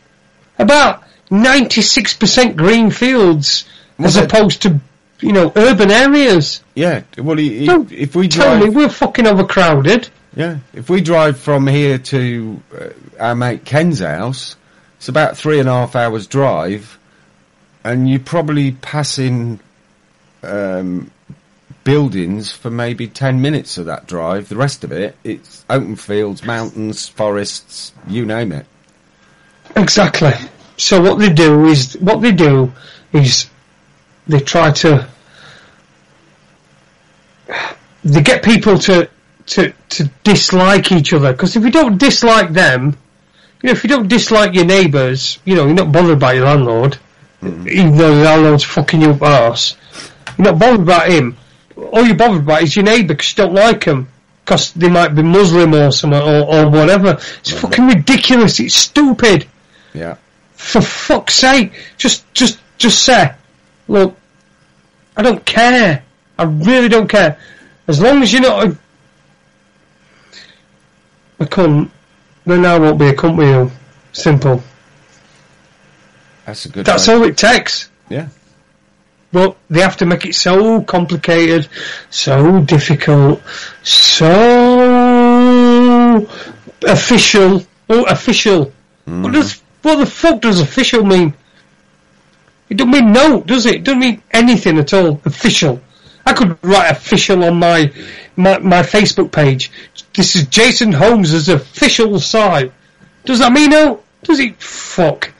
about 96% green fields as opposed to, urban areas. Yeah, well, if we tell drive... me we're fucking overcrowded. Yeah, if we drive from here to our mate Ken's house, it's about 3.5 hours drive, and you're probably passing buildings for maybe 10 minutes of that drive. The rest of it, it's open fields, mountains, forests, you name it. Exactly. So what they do is they try to get people to dislike each other, because if you don't dislike them, if you don't dislike your neighbours, you're not bothered by your landlord, even though the landlord's fucking you up arse. You're not bothered about him. All you're bothered about is your neighbour, because you don't like them, because they might be Muslim or something, or whatever. It's fucking ridiculous. It's stupid. Yeah. For fuck's sake, just say, look, I don't care. I really don't care. As long as you're not a cunt, then I won't be a cunt with you. Simple. That's a good. That's all it takes. Yeah. But they have to make it so complicated, so difficult, so official. Oh, official. What the fuck does official mean? It don't mean no, does it? It doesn't mean anything at all. Official. I could write official on my Facebook page. This is Jason Holmes' official site. Does that mean no? Does it? Fuck.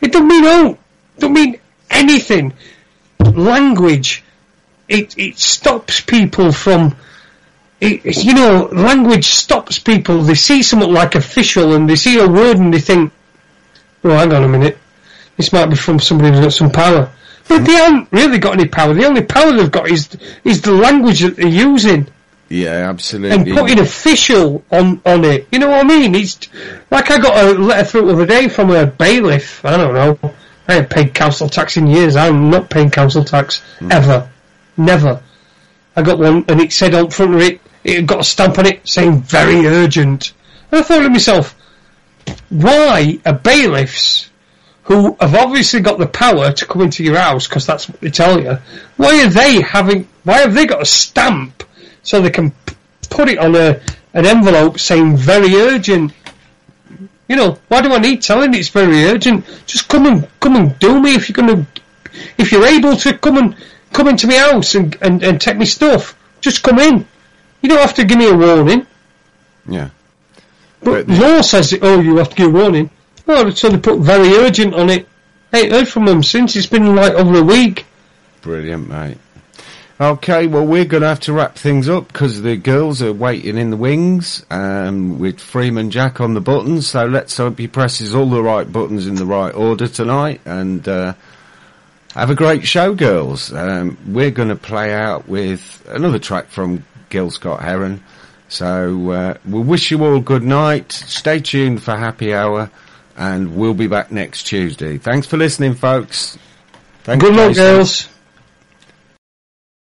It don't mean no. It don't mean anything. Language. It stops people from... language stops people. They see something like official and they see a word and they think, oh, hang on a minute. This might be from somebody who's got some power. But they haven't really got any power. The only power they've got is the language that they're using. Yeah, absolutely. And putting official on it. You know what I mean? It's like I got a letter through the other day from a bailiff. I don't know. I haven't paid council tax in years. I'm not paying council tax. Ever. Never. I got one and it said on front of it, it had got a stamp on it saying very urgent. And I thought to myself, why are bailiffs, who have obviously got the power to come into your house, because that's what they tell you, why have they got a stamp so they can put it on an envelope saying very urgent? Why do I need telling it's very urgent? Just come and do me if you're able to come into my house and take me stuff. Just come in. You don't have to give me a warning. Yeah. But law says you have to give a warning. Oh, so they put very urgent on it. I ain't heard from them since. It's been like over a week. Brilliant, mate. Okay, well, we're going to have to wrap things up because the girls are waiting in the wings with Freeman Jack on the buttons. So let's hope he presses all the right buttons in the right order tonight. And have a great show, girls. We're going to play out with another track from Gil Scott Heron. So we'll wish you all good night. Stay tuned for Happy Hour. And we'll be back next Tuesday. Thanks for listening, folks. Good luck, girls.